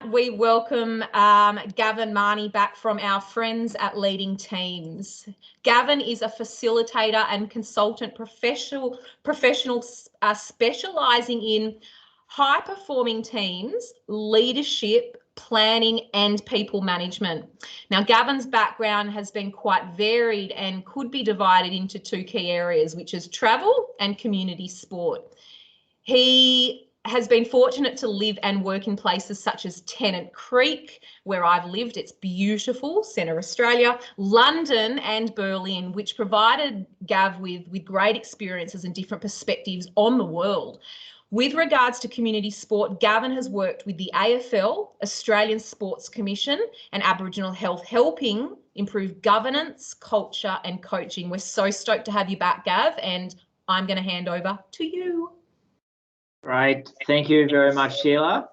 We welcome Gavin Mahony back from our friends at Leading Teams. Gavin is a facilitator and consultant professional specialising in high-performing teams, leadership, planning and people management. Now, Gavin's background has been quite varied and could be divided into two key areas, which is travel and community sport. He has been fortunate to live and work in places such as Tennant Creek, where I've lived. It's beautiful, Centre Australia, London and Berlin, which provided Gav with great experiences and different perspectives on the world. With regards to community sport, Gavin has worked with the AFL, Australian Sports Commission and Aboriginal Health, helping improve governance, culture and coaching. We're so stoked to have you back, Gav, and I'm going to hand over to you. Great. Thank you very much, Sheila.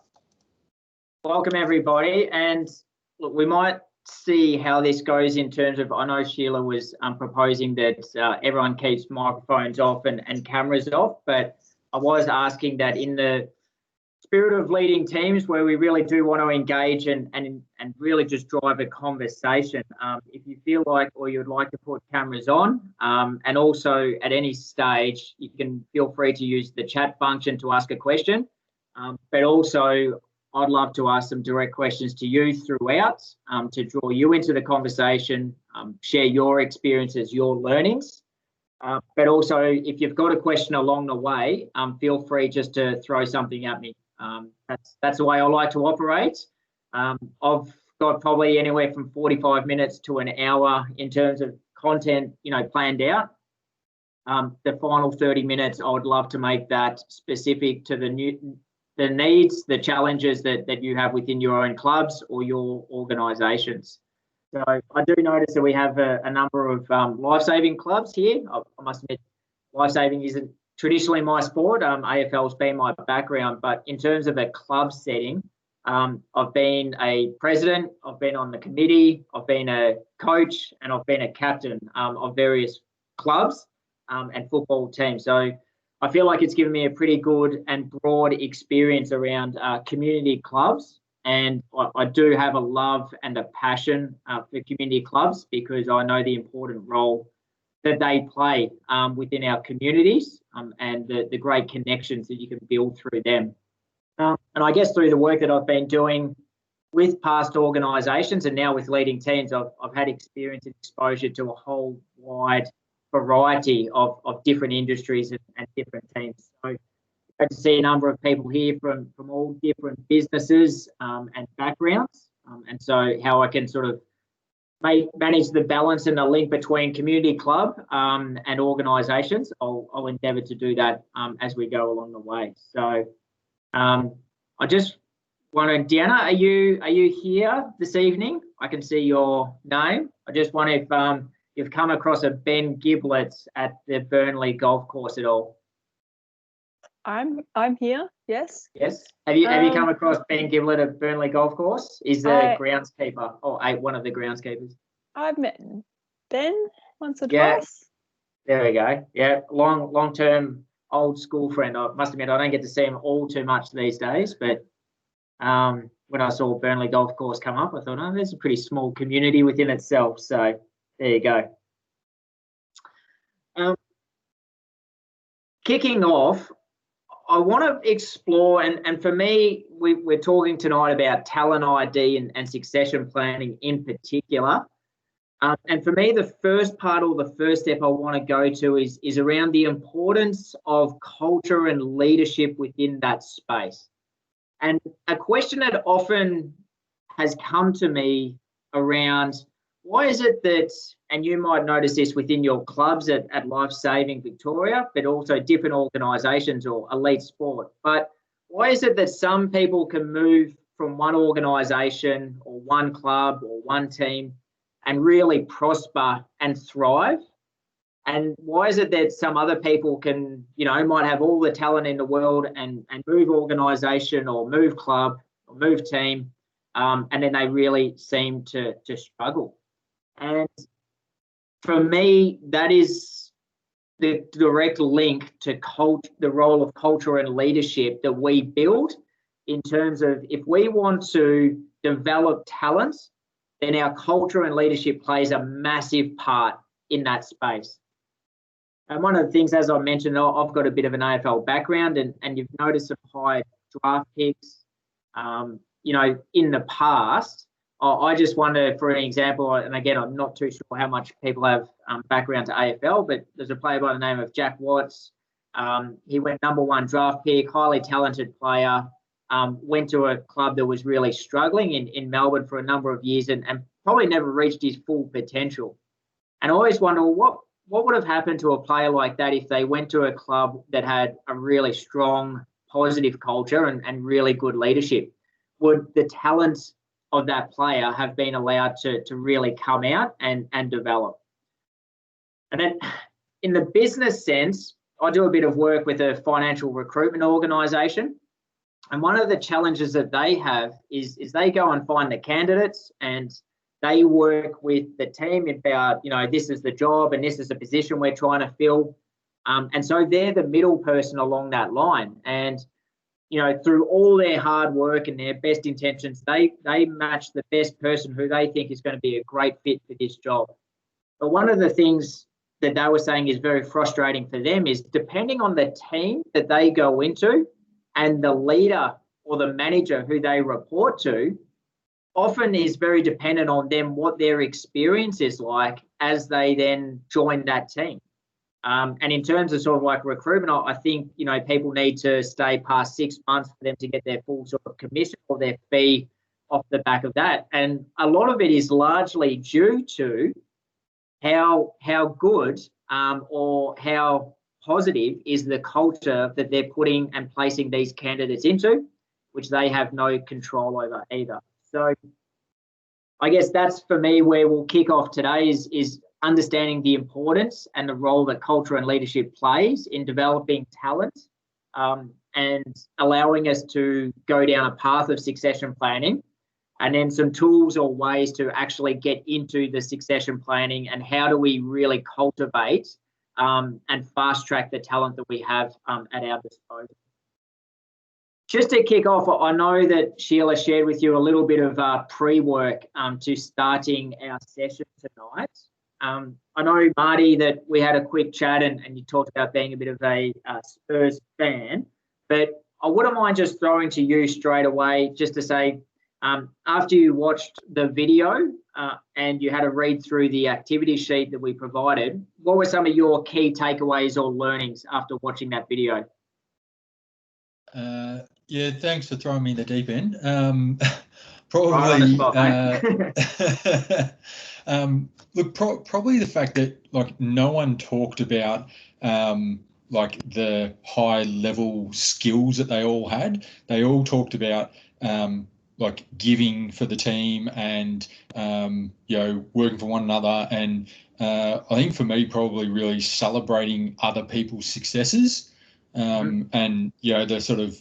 Welcome, everybody. And look, we might see how this goes in terms of, I know Sheila was proposing that everyone keeps microphones off and cameras off, but I was asking that in the spirit of leading teams where we really do want to engage and really just drive a conversation, if you feel like or you'd like to put cameras on, and also at any stage you can feel free to use the chat function to ask a question, but also I'd love to ask some direct questions to you throughout, to draw you into the conversation, share your experiences, your learnings. But also, if you've got a question along the way, feel free just to throw something at me. That's the way I like to operate. I've got probably anywhere from 45 minutes to an hour in terms of content, planned out. The final 30 minutes, I would love to make that specific to the needs, the challenges that you have within your own clubs or your organisations. So I do notice that we have a number of life-saving clubs here. I must admit, life-saving isn't traditionally my sport. AFL's been my background, but in terms of a club setting, I've been a president, I've been on the committee, I've been a coach, and I've been a captain of various clubs and football teams. So I feel like it's given me a pretty good and broad experience around community clubs. And I do have a love and a passion for community clubs because I know the important role that they play within our communities and the great connections that you can build through them. And I guess through the work that I've been doing with past organisations and now with leading teams, I've had experience and exposure to a whole wide variety of different industries and different teams. So great to see a number of people here from all different businesses and backgrounds, and so how I can sort of manage the balance and the link between community club and organisations. I'll endeavour to do that as we go along the way. So I just wondering, Deanna, are you here this evening? I can see your name. I just wonder if you've come across a Ben Giblets at the Burnley golf course at all. I'm here. Yes. Yes. Have you come across Ben Giblet at Burnley Golf Course? He's the groundskeeper, or one of the groundskeepers. I've met Ben once or twice. There we go. Yeah, long-term old school friend. I must admit I don't get to see him all too much these days, but when I saw Burnley Golf Course come up, I thought, oh, there's a pretty small community within itself. So there you go. Kicking off, I want to explore, and for me, we're talking tonight about talent ID and succession planning in particular. And for me, the first part or the first step I want to go to is around the importance of culture and leadership within that space. And a question that often has come to me around, why is it that, and you might notice this within your clubs at Life Saving Victoria, but also different organisations or elite sport, but why is it that some people can move from one organisation or one club or one team and really prosper and thrive? And why is it that some other people can, might have all the talent in the world and move organisation or move club or move team, and then they really seem to struggle? And for me, that is the direct link to the role of culture and leadership that we build in terms of if we want to develop talent, then our culture and leadership plays a massive part in that space. And one of the things, as I mentioned, I've got a bit of an AFL background, and you've noticed some high draft picks, in the past. I just wonder, for an example, and again, I'm not too sure how much people have background to AFL, but there's a player by the name of Jack Watts. He went #1 draft pick, highly talented player, went to a club that was really struggling in Melbourne for a number of years and probably never reached his full potential. And I always wonder, what would have happened to a player like that if they went to a club that had a really strong, positive culture and really good leadership? Would the talent of that player have been allowed to really come out and develop? And then in the business sense, I do a bit of work with a financial recruitment organisation. And one of the challenges that they have is they go and find the candidates and they work with the team about, this is the job and this is the position we're trying to fill. And so they're the middle person along that line. And, through all their hard work and their best intentions, they match the best person who they think is going to be a great fit for this job. But one of the things that they were saying is very frustrating for them is depending on the team that they go into and the leader or the manager who they report to, often is very dependent on them, what their experience is like as they then join that team. And in terms of sort of like recruitment, I think, people need to stay past 6 months for them to get their full sort of commission or their fee off the back of that. And a lot of it is largely due to how good or how positive is the culture that they're putting and placing these candidates into, which they have no control over either. So I guess that's for me where we'll kick off today is understanding the importance and the role that culture and leadership plays in developing talent and allowing us to go down a path of succession planning, and then some tools or ways to actually get into the succession planning and how do we really cultivate and fast track the talent that we have at our disposal. Just to kick off, I know that Sheila shared with you a little bit of pre-work to starting our session tonight. I know, Marty, that we had a quick chat and you talked about being a bit of a Spurs fan, but I wouldn't mind just throwing to you straight away just to say, after you watched the video and you had to read through the activity sheet that we provided, what were some of your key takeaways or learnings after watching that video? Yeah, thanks for throwing me in the deep end. Probably the fact that no one talked about the high level skills that they all had. They all talked about giving for the team and working for one another, and I think for me probably really celebrating other people's successes. And the sort of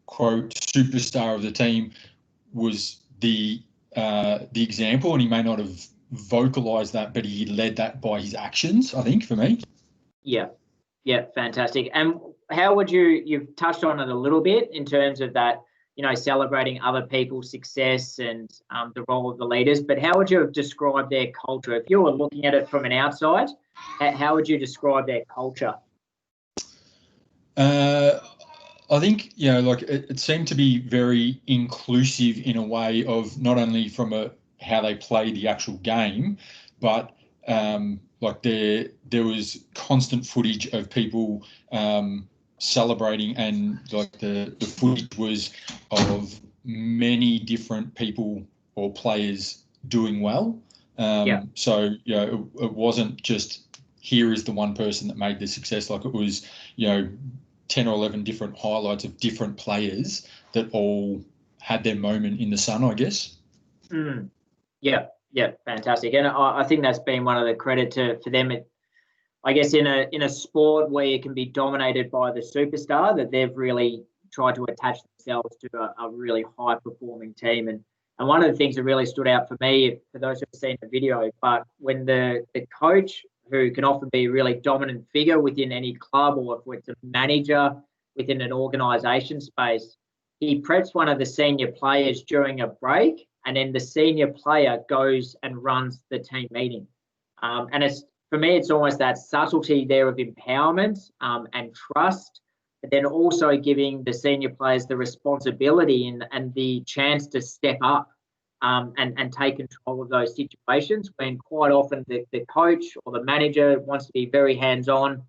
quote superstar of the team was the example, and he may not have vocalized that, but he led that by his actions, I think, for me. Yeah, fantastic. And how would you've touched on it a little bit in terms of that, celebrating other people's success and the role of the leaders, but how would you have described their culture? If you were looking at it from an outside, how would you describe their culture? I think, it seemed to be very inclusive in a way of not only from how they play the actual game, but there was constant footage of people celebrating, and the footage was of many different people or players doing well. So, it wasn't just here is the one person that made the success. It was, 10 or 11 different highlights of different players that all had their moment in the sun, I guess. Yeah, fantastic. And I think that's been one of the credit for them. I guess in a sport where it can be dominated by the superstar, that they've really tried to attach themselves to a really high performing team. And one of the things that really stood out for me, for those who have seen the video, but when the coach, who can often be a really dominant figure within any club, or if it's a manager within an organisation space, he preps one of the senior players during a break, and then the senior player goes and runs the team meeting. And for me, it's almost that subtlety there of empowerment and trust, but then also giving the senior players the responsibility and the chance to step up and take control of those situations, when quite often the coach or the manager wants to be very hands-on,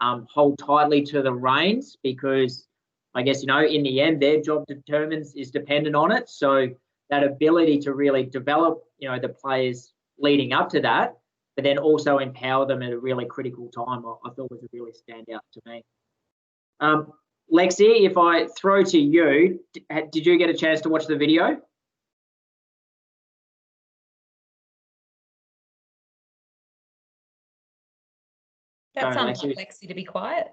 hold tightly to the reins, because I guess, in the end, their job is dependent on it. So that ability to really develop, the players leading up to that, but then also empower them at a really critical time, I thought was a really standout to me. Lexi, if I throw to you, did you get a chance to watch the video? That sounds like Lexi to be quiet.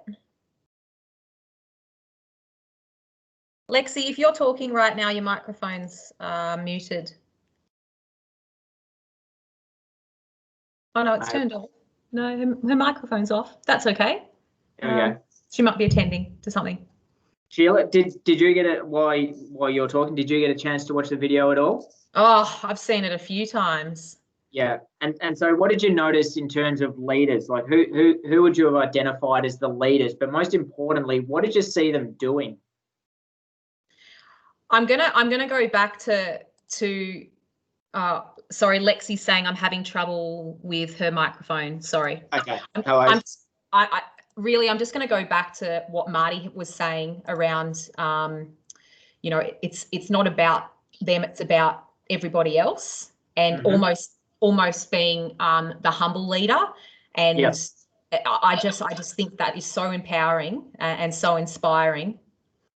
Lexi, if you're talking right now, your microphone's muted. Oh, no, it's turned off. No, her microphone's off. That's okay. There we go. She might be attending to something. Sheila, did you get it while you're talking? Did you get a chance to watch the video at all? Oh, I've seen it a few times. Yeah, and so what did you notice in terms of leaders? Like who would you have identified as the leaders? But most importantly, what did you see them doing? I'm gonna go back to sorry, Lexi's saying I'm having trouble with her microphone. Sorry. Okay. I'm just going to go back to what Marty was saying around, it's not about them, it's about everybody else, and almost being the humble leader. And yep. I just think that is so empowering and so inspiring,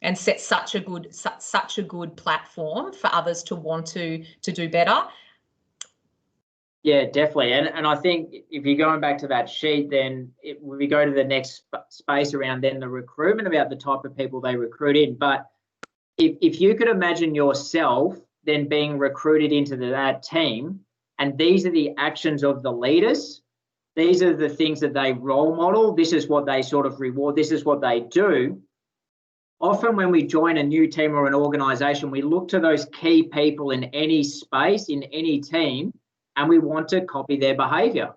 and sets such a good platform for others to want to do better. Yeah, definitely. And I think if you're going back to that sheet, then we go to the next space around then the recruitment, about the type of people they recruit in. But if you could imagine yourself then being recruited into that team, and these are the actions of the leaders, these are the things that they role model, this is what they sort of reward, this is what they do. Often when we join a new team or an organisation, we look to those key people in any space, in any team, and we want to copy their behaviour.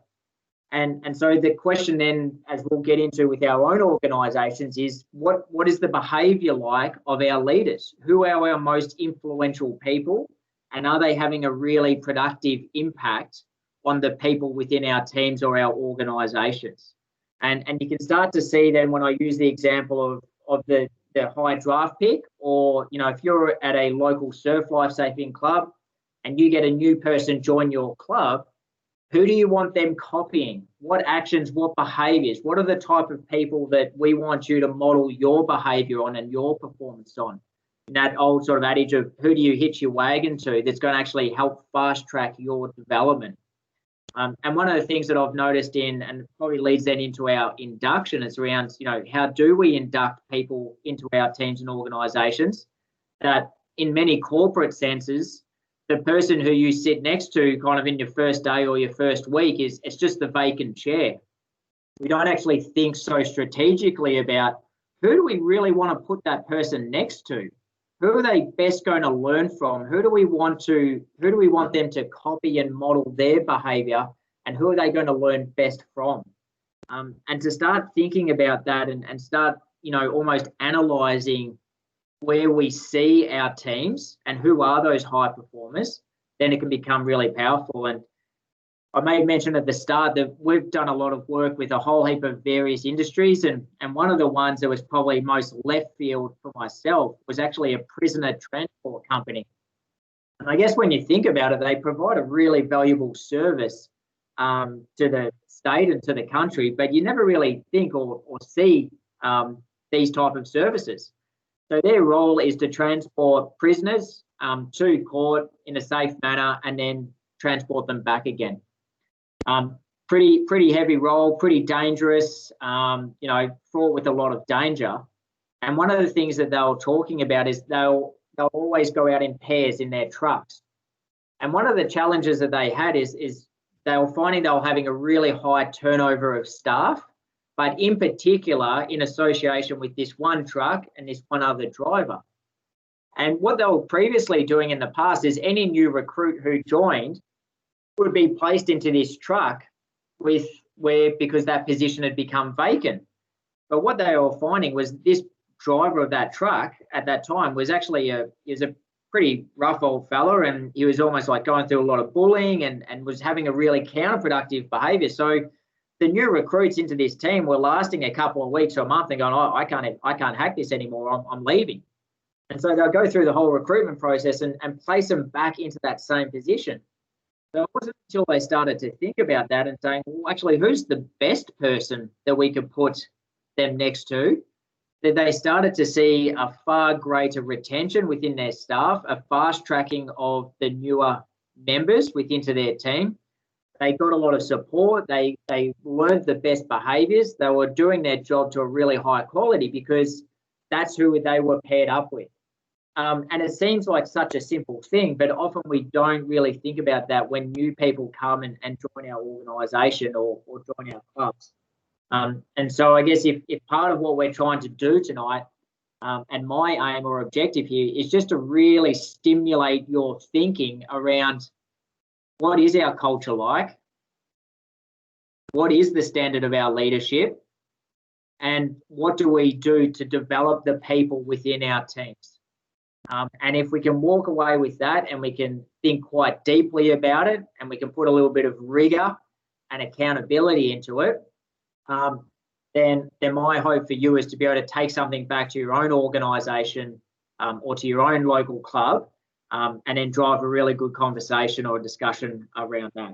And so the question then, as we'll get into with our own organisations, is what is the behaviour like of our leaders? Who are our most influential people? And are they having a really productive impact on the people within our teams or our organisations? And you can start to see then, when I use the example of the high draft pick, or, if you're at a local surf lifesaving club and you get a new person join your club, who do you want them copying? What actions, what behaviours? What are the type of people that we want you to model your behaviour on and your performance on? And that old sort of adage of who do you hitch your wagon to, that's going to actually help fast track your development. And one of the things that I've noticed and probably leads then into our induction, is around, how do we induct people into our teams and organisations? That in many corporate senses, the person who you sit next to kind of in your first day or your first week it's just the vacant chair. We don't actually think so strategically about who do we really want to put that person next to? Who are they best going to learn from? Who do we want them to copy and model their behaviour, and who are they going to learn best from? And to start thinking about that and start, almost analysing where we see our teams and who are those high performers, then it can become really powerful. And I made mention at the start that we've done a lot of work with a whole heap of various industries, and one of the ones that was probably most left field for myself was actually a prisoner transport company. And I guess when you think about it, they provide a really valuable service to the state and to the country, but you never really think or see these type of services. So their role is to transport prisoners to court in a safe manner and then transport them back again. Pretty heavy role, pretty dangerous, fraught with a lot of danger. And one of the things that they were talking about is they'll always go out in pairs in their trucks. And one of the challenges that they had is they were finding they were having a really high turnover of staff, but in particular in association with this one truck and this one other driver. And what they were previously doing in the past is any new recruit who joined would be placed into this truck because that position had become vacant. But what they were finding was this driver of that truck at that time was actually a pretty rough old fella, and he was almost like going through a lot of bullying and was having a really counterproductive behaviour. So the new recruits into this team were lasting a couple of weeks or a month and going, oh, I can't hack this anymore. I'm leaving. And so they'll go through the whole recruitment process and place them back into that same position. So it wasn't until they started to think about that and saying, well, actually, who's the best person that we could put them next to, that they started to see a far greater retention within their staff, a fast tracking of the newer members within their team. They got a lot of support. They learned the best behaviours. They were doing their job to a really high quality because that's who they were paired up with. And it seems like such a simple thing, but often we don't really think about that when new people come and join our organisation or join our clubs. And so I guess if part of what we're trying to do tonight, and my aim or objective here is just to really stimulate your thinking around what is our culture like, what is the standard of our leadership, and what do we do to develop the people within our teams. And if we can walk away with that and we can think quite deeply about it and we can put a little bit of rigour and accountability into it, then my hope for you is to be able to take something back to your own organisation or to your own local club and then drive a really good conversation or discussion around that.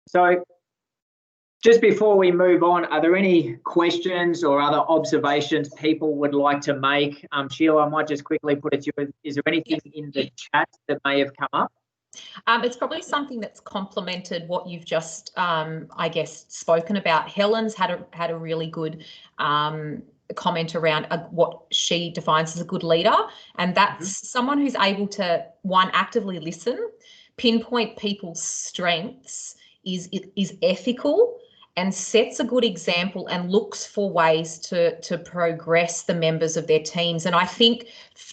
So just before we move on, are there any questions or other observations people would like to make? Sheila, I might just quickly put it to you. Is there anything in the chat that may have come up? It's probably something that's complemented what you've just, I guess, spoken about. Helen's had a really good comment around what she defines as a good leader, and that's someone who's able to, one, actively listen, pinpoint people's strengths, is ethical, and sets a good example and looks for ways to progress the members of their teams. And I think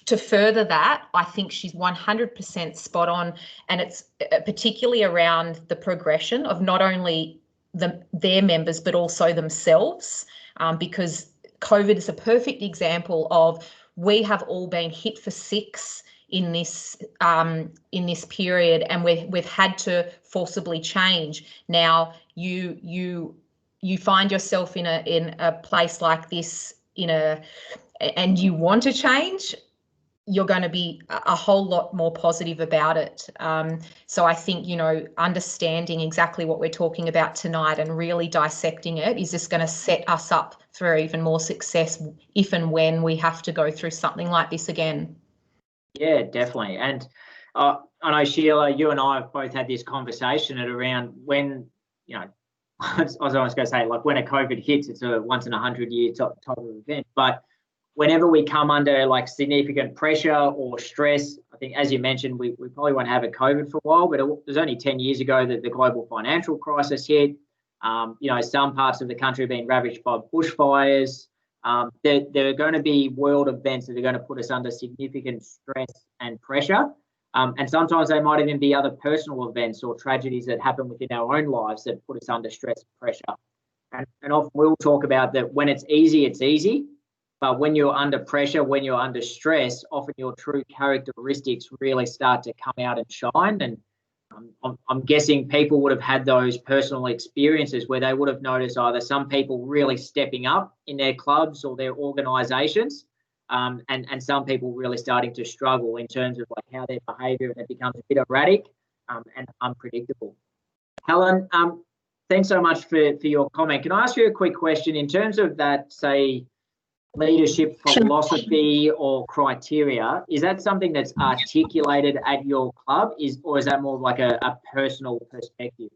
to further that, I think she's 100% spot on, and it's particularly around the progression of not only their members but also themselves, because COVID is a perfect example of we have all been hit for six in this period, and we've had to forcibly change. Now you find yourself in a place like this and you want to change, you're going to be a whole lot more positive about it. So I think, understanding exactly what we're talking about tonight and really dissecting it is just going to set us up for even more success if and when we have to go through something like this again. Yeah, definitely. And I know, Sheila, you and I have both had this conversation at around when, I was almost going to say, like, when a COVID hits, it's a once in 100-year type of event. But whenever we come under like significant pressure or stress, I think, as you mentioned, we probably won't have a COVID for a while, but it was only 10 years ago that the global financial crisis hit. Some parts of the country have been ravaged by bushfires. There are going to be world events that are going to put us under significant stress and pressure. And sometimes they might even be other personal events or tragedies that happen within our own lives that put us under stress and pressure. And often we'll talk about that when it's easy. But when you're under pressure, when you're under stress, often your true characteristics really start to come out and shine. And I'm guessing people would have had those personal experiences where they would have noticed either some people really stepping up in their clubs or their organisations, and some people really starting to struggle in terms of like how their behaviour becomes a bit erratic and unpredictable. Helen, thanks so much for your comment. Can I ask you a quick question in terms of that, say, leadership philosophy or criteria? Is that something that's articulated at your club, or is that more like a personal perspective?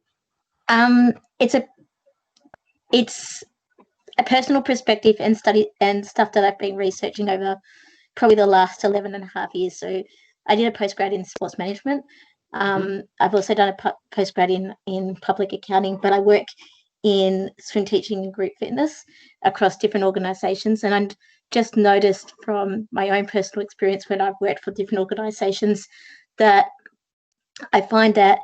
It's a personal perspective and study and stuff that I've been researching over probably the last 11 and a half years. So I did a postgrad in sports management. I've also done a postgrad in public accounting, but I work in swim teaching and group fitness across different organisations. And just noticed from my own personal experience when I've worked for different organisations that I find that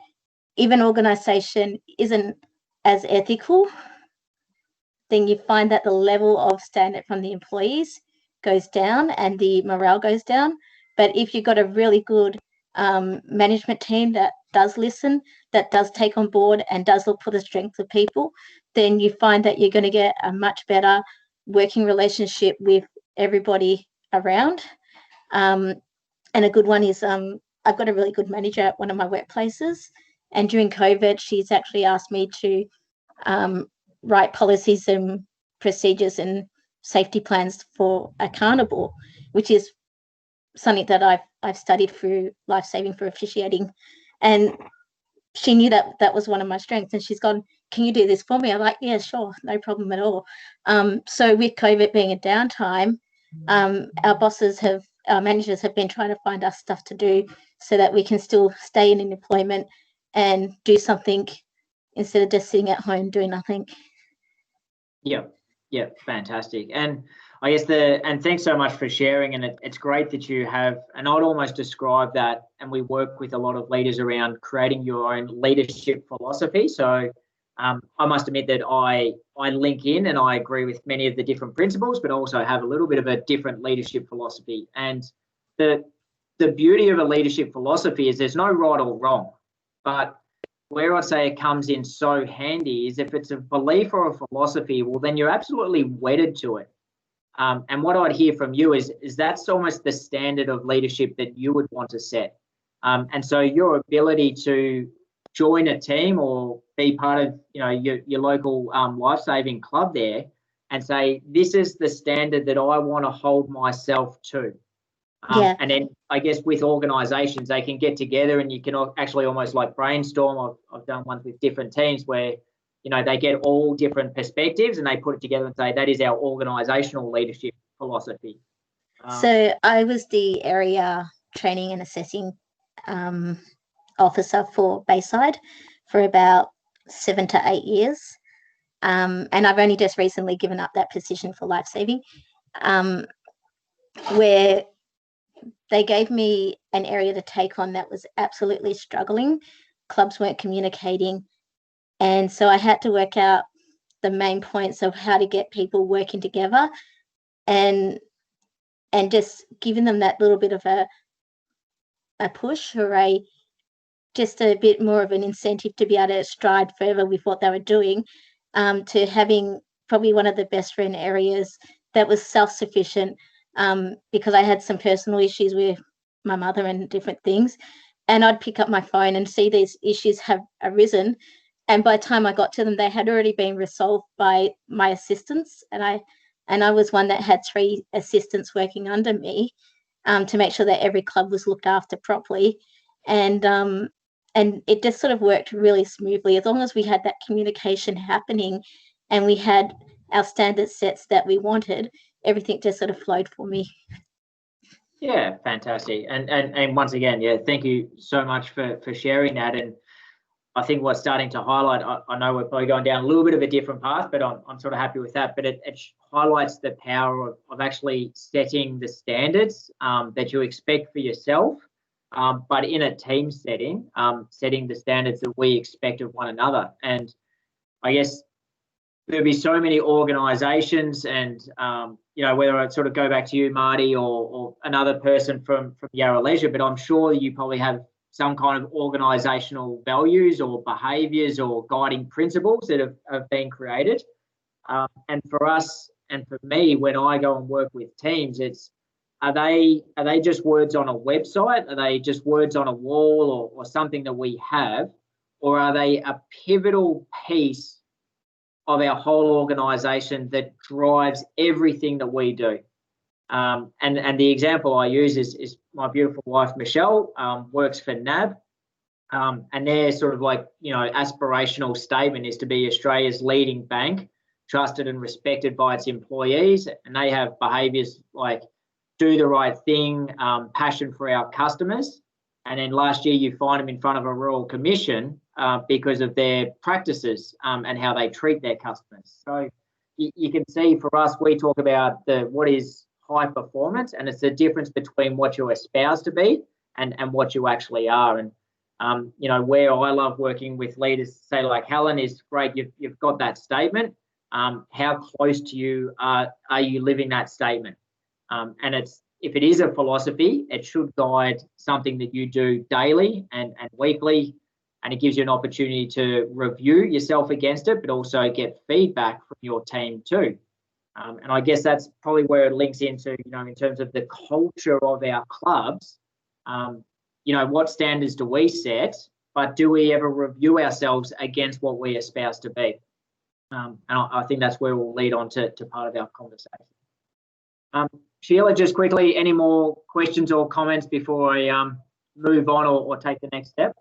if an organisation isn't as ethical, then you find that the level of standard from the employees goes down and the morale goes down. But if you've got a really good management team that does listen, that does take on board and does look for the strengths of people, then you find that you're going to get a much better working relationship with everybody around. And a good one is I've got a really good manager at one of my workplaces, and during COVID, she's actually asked me to write policies and procedures and safety plans for a carnival, which is something that I've studied through life-saving for officiating. And she knew that that was one of my strengths, and she's gone, can you do this for me? I'm like, yeah, sure, no problem at all. So with COVID being a downtime, our managers have been trying to find us stuff to do so that we can still stay in employment and do something instead of just sitting at home doing nothing. Yeah, fantastic. And I guess and thanks so much for sharing. And it's great that you have, and I'd almost describe that, and we work with a lot of leaders around creating your own leadership philosophy. So I must admit that I link in and I agree with many of the different principles, but also have a little bit of a different leadership philosophy. And the beauty of a leadership philosophy is there's no right or wrong, but where I'd say it comes in so handy is if it's a belief or a philosophy, well, then you're absolutely wedded to it. And what I'd hear from you is that's almost the standard of leadership that you would want to set. And so your ability to join a team or be part of, your local life-saving club there and say, this is the standard that I want to hold myself to. And then I guess with organisations, they can get together and you can actually almost like brainstorm. I've done ones with different teams where, they get all different perspectives and they put it together and say, that is our organisational leadership philosophy. So I was the area training and assessing officer for Bayside for about 7 to 8 years. And I've only just recently given up that position for life-saving, where they gave me an area to take on that was absolutely struggling. Clubs weren't communicating. And so I had to work out the main points of how to get people working together and just giving them that little bit of a push or just a bit more of an incentive to be able to stride further with what they were doing, to having probably one of the best run areas that was self-sufficient, because I had some personal issues with my mother and different things. And I'd pick up my phone and see these issues have arisen. And by the time I got to them, they had already been resolved by my assistants. And I was one that had 3 assistants working under me to make sure that every club was looked after properly. And it just sort of worked really smoothly as long as we had that communication happening and we had our standard sets that we wanted. Everything just sort of flowed for me. Yeah, fantastic. And once again, thank you so much for sharing that. And I think what's starting to highlight, I know we're probably going down a little bit of a different path, but I'm sort of happy with that. But it highlights the power of actually setting the standards that you expect for yourself, but in a team setting, setting the standards that we expect of one another. And I guess there'll be so many organisations and, whether I sort of go back to you, Marty, or another person from Yarra Leisure, but I'm sure you probably have some kind of organisational values or behaviours or guiding principles that have been created. And for us and for me, when I go and work with teams, are they just words on a website? Are they just words on a wall or something that we have? Or are they a pivotal piece of our whole organisation that drives everything that we do? And the example I use is my beautiful wife, Michelle, works for NAB. And their sort of aspirational statement is to be Australia's leading bank, trusted and respected by its employees. And they have behaviours like do the right thing, passion for our customers. And then last year you find them in front of a Royal Commission because of their practices and how they treat their customers. So you can see for us, we talk about what is high performance, and it's the difference between what you espouse to be and what you actually are. And you know, where I love working with leaders, say like Helen, is great. You've got that statement. How close to you are you living that statement? And if it is a philosophy, it should guide something that you do daily and weekly, and it gives you an opportunity to review yourself against it, but also get feedback from your team too. And I guess that's probably where it links into, you know, in terms of the culture of our clubs. You know, what standards do we set, but do we ever review ourselves against what we espouse to be? And I think that's where we'll lead on to part of our conversation. Sheila, just quickly, any more questions or comments before I move on or take the next step?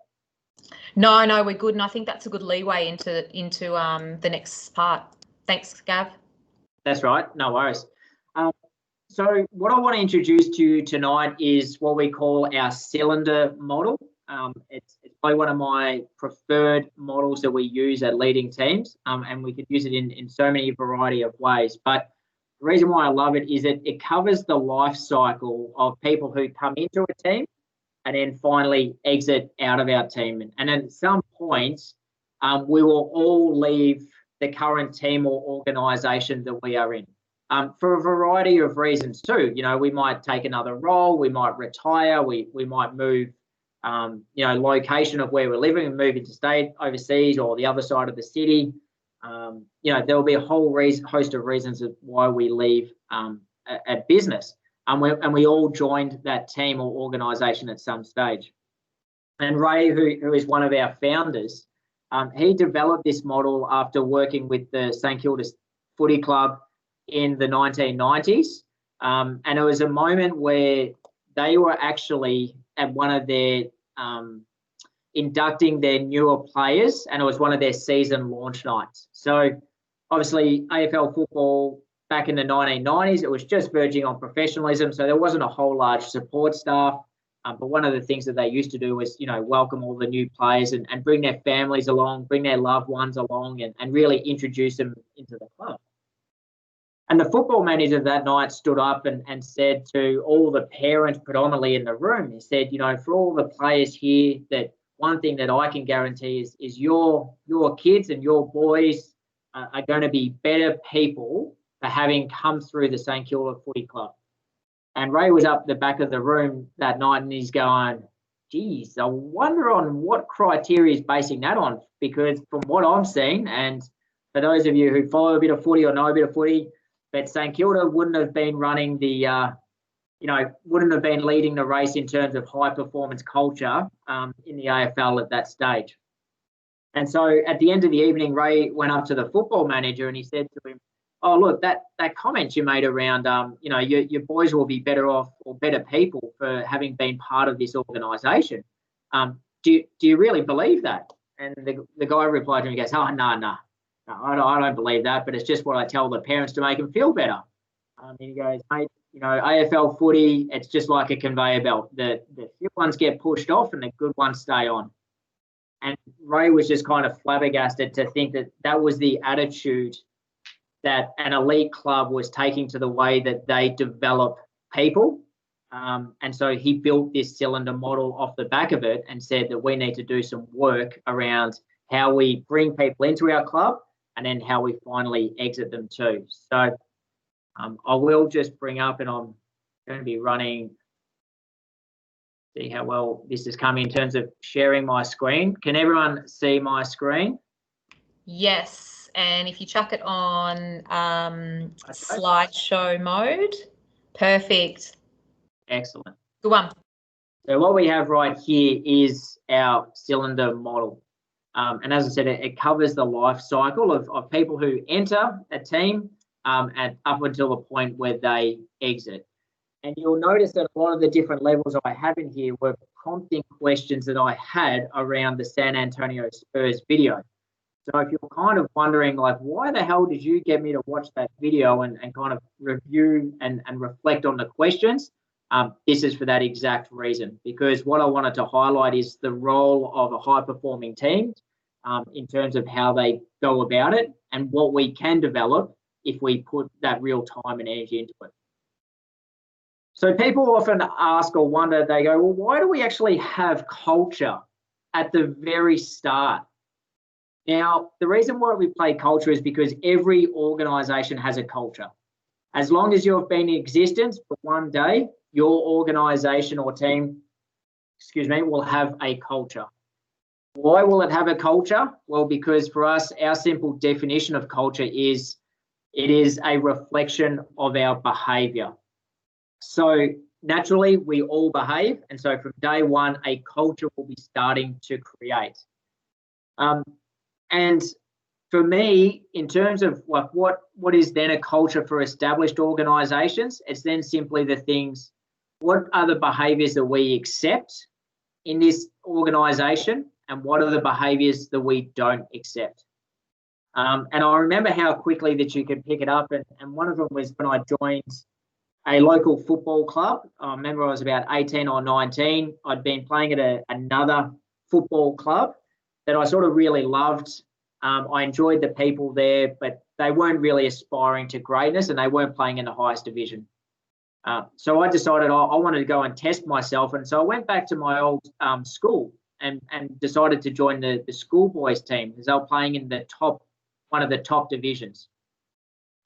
No, we're good, and I think that's a good leeway into the next part. Thanks, Gav. That's right, no worries. So what I want to introduce to you tonight is what we call our cylinder model. It's probably one of my preferred models that we use at leading teams, and we could use it in so many variety of ways. But the reason why I love it is it covers the life cycle of people who come into a team and then finally exit out of our team. And at some point, we will all leave the current team or organisation that we are in. For a variety of reasons too. You know, we might take another role, we might retire, we might move, you know, location of where we're living and move interstate, overseas, or the other side of the city. You know, there will be a whole host of reasons of why we leave a business. And we all joined that team or organisation at some stage. And Ray, who is one of our founders, he developed this model after working with the St Kilda Footy Club in the 1990s. And it was a moment where they were actually at one of their inducting their newer players, and it was one of their season launch nights. So obviously AFL football back in the 1990s, it was just verging on professionalism. So there wasn't a whole large support staff. But one of the things that they used to do was, you know, welcome all the new players and bring their families along, bring their loved ones along, and really introduce them into the club. And the football manager that night stood up and said to all the parents predominantly in the room, he said, you know, for all the players here, that one thing that I can guarantee is your kids and your boys are going to be better people for having come through the St Kilda Footy Club. And Ray was up the back of the room that night and he's going, geez, I wonder on what criteria he's basing that on, because from what I'm seeing, and for those of you who follow a bit of footy or know a bit of footy, but St Kilda wouldn't have been running the, wouldn't have been leading the race in terms of high performance culture in the AFL at that stage. And so at the end of the evening, Ray went up to the football manager and he said to him, oh, look, that comment you made around, your boys will be better off or better people for having been part of this organisation. Do you really believe that? And the guy replied to him, he goes, oh, no, I don't believe that, but it's just what I tell the parents to make them feel better. And he goes, mate, you know, AFL footy, it's just like a conveyor belt. The shit ones get pushed off and the good ones stay on. And Ray was just kind of flabbergasted to think that was the attitude that an elite club was taking to the way that they develop people. And so he built this cylinder model off the back of it and said that we need to do some work around how we bring people into our club and then how we finally exit them too. So I will just bring up, and I'm going to be running, see how well this is coming in terms of sharing my screen. Can everyone see my screen? Yes, and if you chuck it on slideshow mode, perfect. Excellent. Good one. So what we have right here is our cylinder model. And as I said, it covers the life cycle of people who enter a team and up until the point where they exit. And you'll notice that a lot of the different levels I have in here were prompting questions that I had around the San Antonio Spurs video. So if you're kind of wondering, like, why the hell did you get me to watch that video and kind of review and reflect on the questions, this is for that exact reason, because what I wanted to highlight is the role of a high-performing team in terms of how they go about it and what we can develop if we put that real time and energy into it. So people often ask or wonder, they go, well, why do we actually have culture at the very start? Now, the reason why we play culture is because every organisation has a culture. As long as you've been in existence for one day, your organisation or team, will have a culture. Why will it have a culture? Well, because for us, our simple definition of culture is it is a reflection of our behaviour. So naturally, we all behave. And so from day one, a culture will be starting to create. And for me, in terms of like what is then a culture for established organisations, it's then simply the things, what are the behaviours that we accept in this organisation and what are the behaviours that we don't accept? And I remember how quickly that you could pick it up. And one of them was when I joined a local football club. I remember I was about 18 or 19. I'd been playing at another football club that I sort of really loved. I enjoyed the people there, but they weren't really aspiring to greatness and they weren't playing in the highest division. So I decided I wanted to go and test myself. And so I went back to my old school and decided to join the schoolboys team because they were playing in one of the top divisions.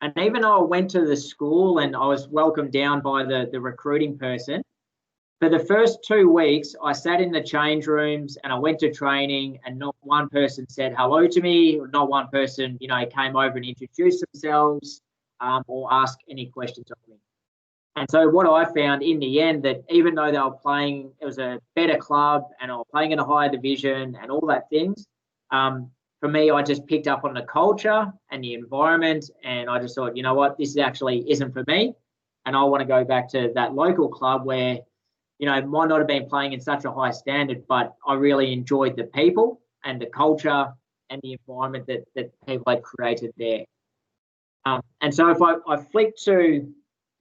And even though I went to the school and I was welcomed down by the recruiting person, for the first 2 weeks, I sat in the change rooms and I went to training and not one person said hello to me, or not one person, came over and introduced themselves or asked any questions of me. And so what I found in the end, that even though they were playing, it was a better club and I was playing in a higher division and all that things, for me, I just picked up on the culture and the environment and I just thought, you know what, this actually isn't for me. And I want to go back to that local club where, might not have been playing in such a high standard, but I really enjoyed the people and the culture and the environment that people had created there. And so if I flick to,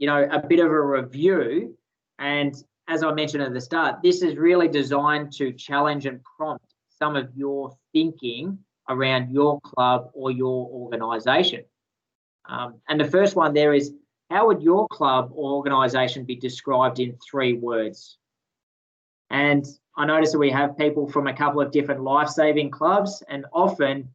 a bit of a review, and as I mentioned at the start, this is really designed to challenge and prompt some of your thinking around your club or your organisation. And the first one there is, how would your club or organisation be described in 3 words? And I notice that we have people from a couple of different life-saving clubs, and often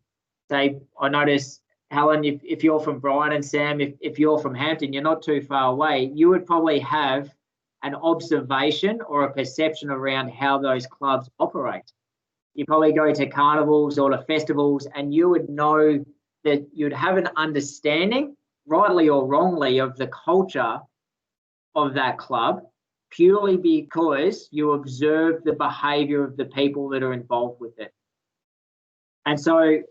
I notice, Helen, if you're from Brighton, and Sam, if you're from Hampton, you're not too far away, you would probably have an observation or a perception around how those clubs operate. You probably go to carnivals or to festivals and you would know that you'd have an understanding, rightly or wrongly, of the culture of that club purely because you observe the behaviour of the people that are involved with it. And so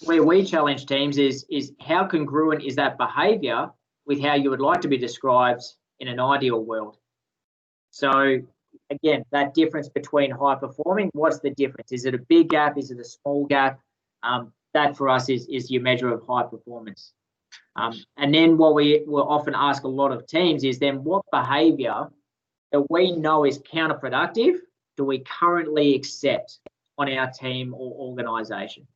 where we challenge teams is how congruent is that behaviour with how you would like to be described in an ideal world? So again, that difference between high performing, what's the difference? Is it a big gap? Is it a small gap? That for us is your measure of high performance. And then what we will often ask a lot of teams is then what behaviour that we know is counterproductive do we currently accept on our team or organisation?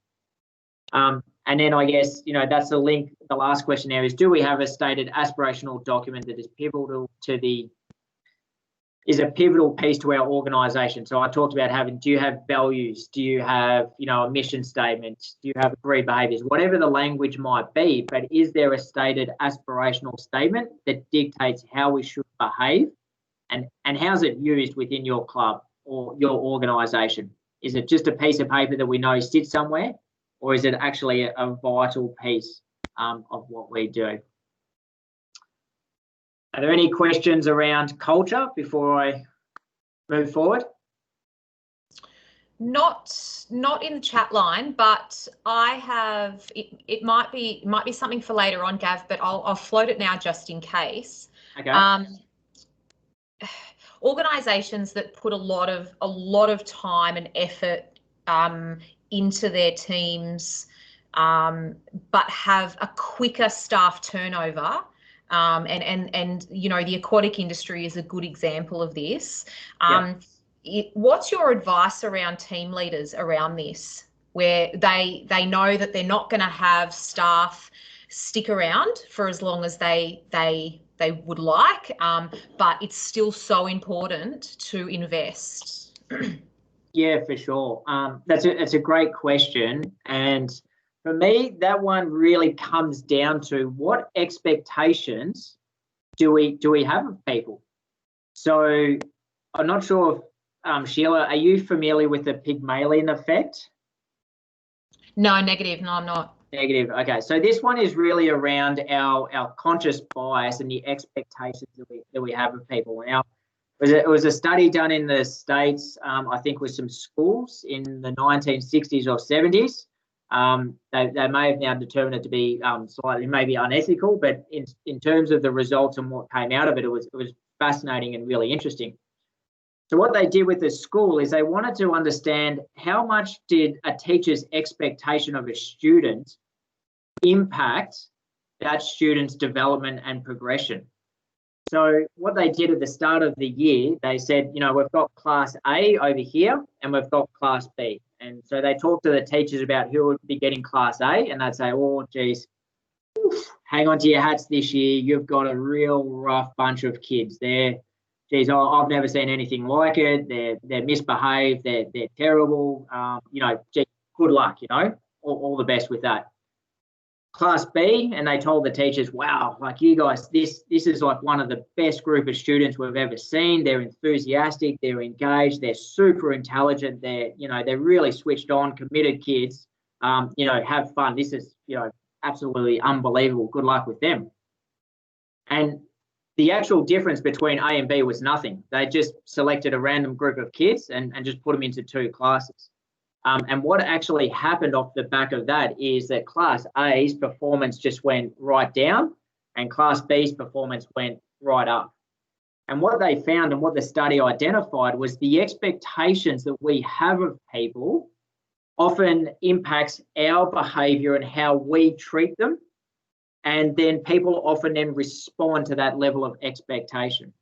And then I guess, that's the link. The last question there is, do we have a stated aspirational document that is pivotal is a pivotal piece to our organisation? So I talked about do you have values? Do you have, a mission statement? Do you have agreed behaviours? Whatever the language might be, but is there a stated aspirational statement that dictates how we should behave? And how's it used within your club or your organisation? Is it just a piece of paper that we know sits somewhere? Or is it actually a vital piece of what we do? Are there any questions around culture before I move forward? Not in the chat line, but I have. It might be something for later on, Gav. But I'll float it now just in case. Okay. Organisations that put a lot of time and effort into their teams, but have a quicker staff turnover. And the aquatic industry is a good example of this. What's your advice around team leaders around this, where they know that they're not going to have staff stick around for as long as they they would like, but it's still so important to invest. Yeah, for sure. That's a great question, and for me, that one really comes down to what expectations do we have of people. So I'm not sure if Sheila, are you familiar with the Pygmalion effect? No, negative. No, I'm not. Negative. Okay, so this one is really around our conscious bias and the expectations that we have of people. Now, it was a study done in the States, I think, with some schools in the 1960s or 70s. They may have now determined it to be slightly maybe unethical, but in terms of the results and what came out of it, it was fascinating and really interesting. So what they did with the school is they wanted to understand how much did a teacher's expectation of a student impact that student's development and progression. So what they did at the start of the year, they said, we've got class A over here and we've got class B. And so they talked to the teachers about who would be getting class A, and they'd say, oh, geez, hang on to your hats this year. You've got a real rough bunch of kids. I've never seen anything like it. They're misbehaved. They're terrible. Good luck, all the best with that. Class B, and they told the teachers, wow, like you guys, this is like one of the best group of students we've ever seen. They're enthusiastic, they're engaged, they're super intelligent, they're really switched on, committed kids. Have fun. This is, absolutely unbelievable. Good luck with them. And the actual difference between A and B was nothing. They just selected a random group of kids and just put them into two classes. And what actually happened off the back of that is that Class A's performance just went right down and Class B's performance went right up. And what they found and what the study identified was the expectations that we have of people often impacts our behaviour and how we treat them. And then people often then respond to that level of expectation.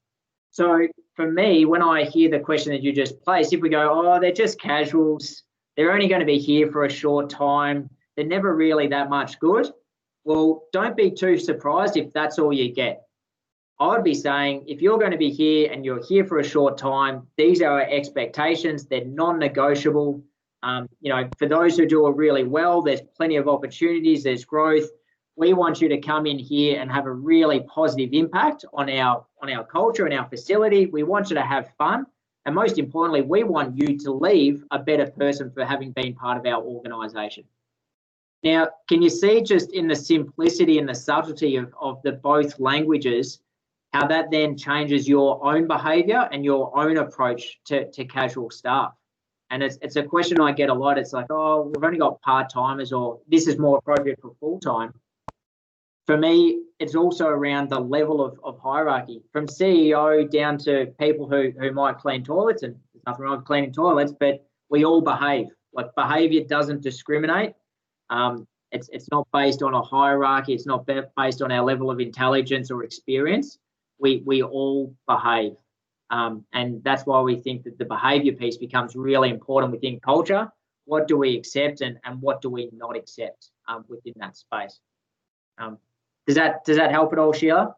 So for me, when I hear the question that you just placed, if we go, oh, they're just casuals, they're only going to be here for a short time, they're never really that much good. Well, don't be too surprised if that's all you get. I would be saying, if you're going to be here and you're here for a short time, these are our expectations. They're non-negotiable. For those who do it really well, there's plenty of opportunities, there's growth. We want you to come in here and have a really positive impact on our culture and our facility. We want you to have fun. And most importantly, we want you to leave a better person for having been part of our organisation. Now, can you see just in the simplicity and the subtlety of the both languages, how that then changes your own behaviour and your own approach to casual staff? And it's a question I get a lot. It's like, oh, we've only got part-timers, or this is more appropriate for full-time. For me, it's also around the level of hierarchy, from CEO down to people who might clean toilets, and there's nothing wrong with cleaning toilets, but we all behave. Like, behaviour doesn't discriminate. It's not based on a hierarchy. It's not based on our level of intelligence or experience. We all behave. And that's why we think that the behaviour piece becomes really important within culture. What do we accept and what do we not accept within that space? Does that help at all, Sheila?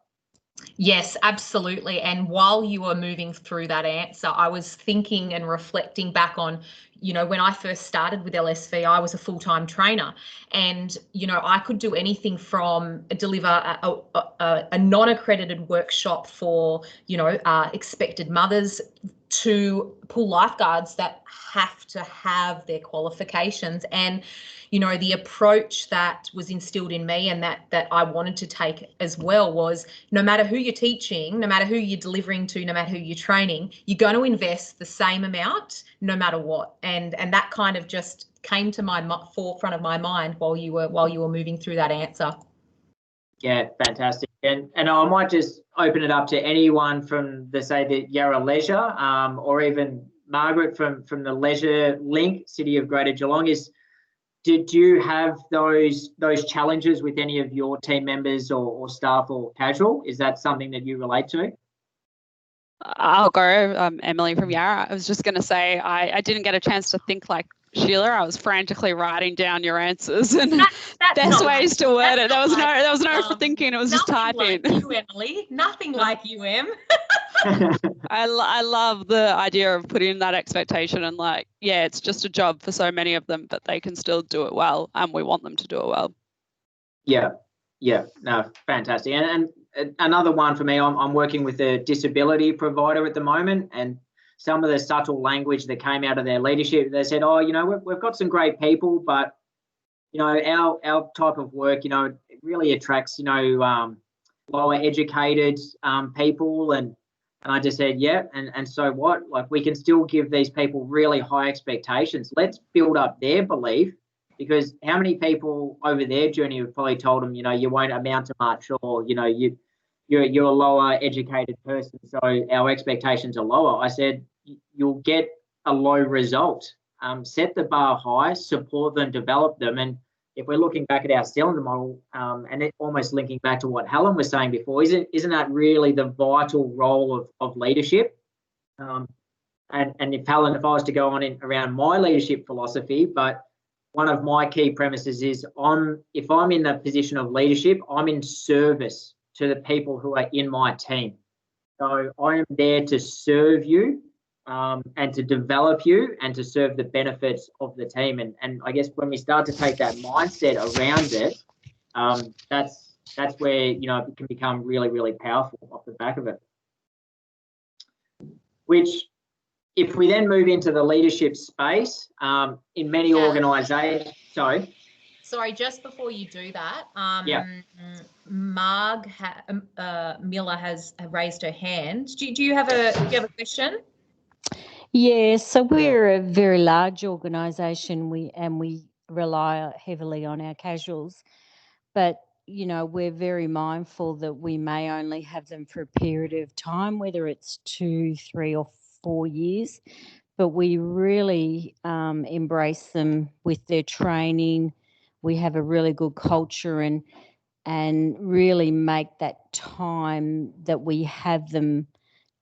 Yes, absolutely. And while you were moving through that answer, I was thinking and reflecting back on, when I first started with LSV, I was a full-time trainer, and, I could do anything from deliver a non-accredited workshop for, expected mothers, to pull lifeguards that have to have their qualifications. And the approach that was instilled in me and that I wanted to take as well was, no matter who you're teaching, no matter who you're delivering to, no matter who you're training, you're going to invest the same amount no matter what. And that kind of just came to my forefront of my mind while you were moving through that answer. Yeah, fantastic. And I might just open it up to anyone from the Yarra Leisure, or even Margaret from the Leisure Link, City of Greater Geelong. Did you have those challenges with any of your team members or staff or casual? Is that something that you relate to? I'll go, Emily from Yarra. I was just going to say I didn't get a chance to think like Sheila, I was frantically writing down your answers and That's best not ways to word it. There was like, no thinking. It was just typing. Like you, Emily. Nothing like you, Em. I love the idea of putting that expectation and like, yeah, it's just a job for so many of them, but they can still do it well, and we want them to do it well. Yeah, no, fantastic. And another one for me, I'm working with a disability provider at the moment, and some of the subtle language that came out of their leadership, they said, oh, you know, we've got some great people, but, you know, our type of work, you know, it really attracts, you know, lower educated people. And I just said, yeah, and so what? Like, we can still give these people really high expectations. Let's build up their belief, because how many people over their journey have probably told them, you know, you won't amount to much, or, you know, you're a lower educated person, so our expectations are lower. I said, you'll get a low result. Set the bar high, support them, develop them. And if we're looking back at our cylinder model, and it almost linking back to what Helen was saying before, isn't that really the vital role of leadership? And if Helen, if I was to go on around my leadership philosophy, but one of my key premises is if I'm in the position of leadership, I'm in service to the people who are in my team. So I am there to serve you, and to develop you, and to serve the benefits of the team. And I guess when we start to take that mindset around it, that's where, you know, it can become really, really powerful off the back of it. Which, if we then move into the leadership space, in many organisations, Sorry, just before you do that, yeah. Marg Miller has raised her hand. Do you have a question? Yeah, so we're a very large organisation. We rely heavily on our casuals, but you know, we're very mindful that we may only have them for a period of time, whether it's 2, 3 or 4 years. But we really embrace them with their training. We have a really good culture and really make that time that we have them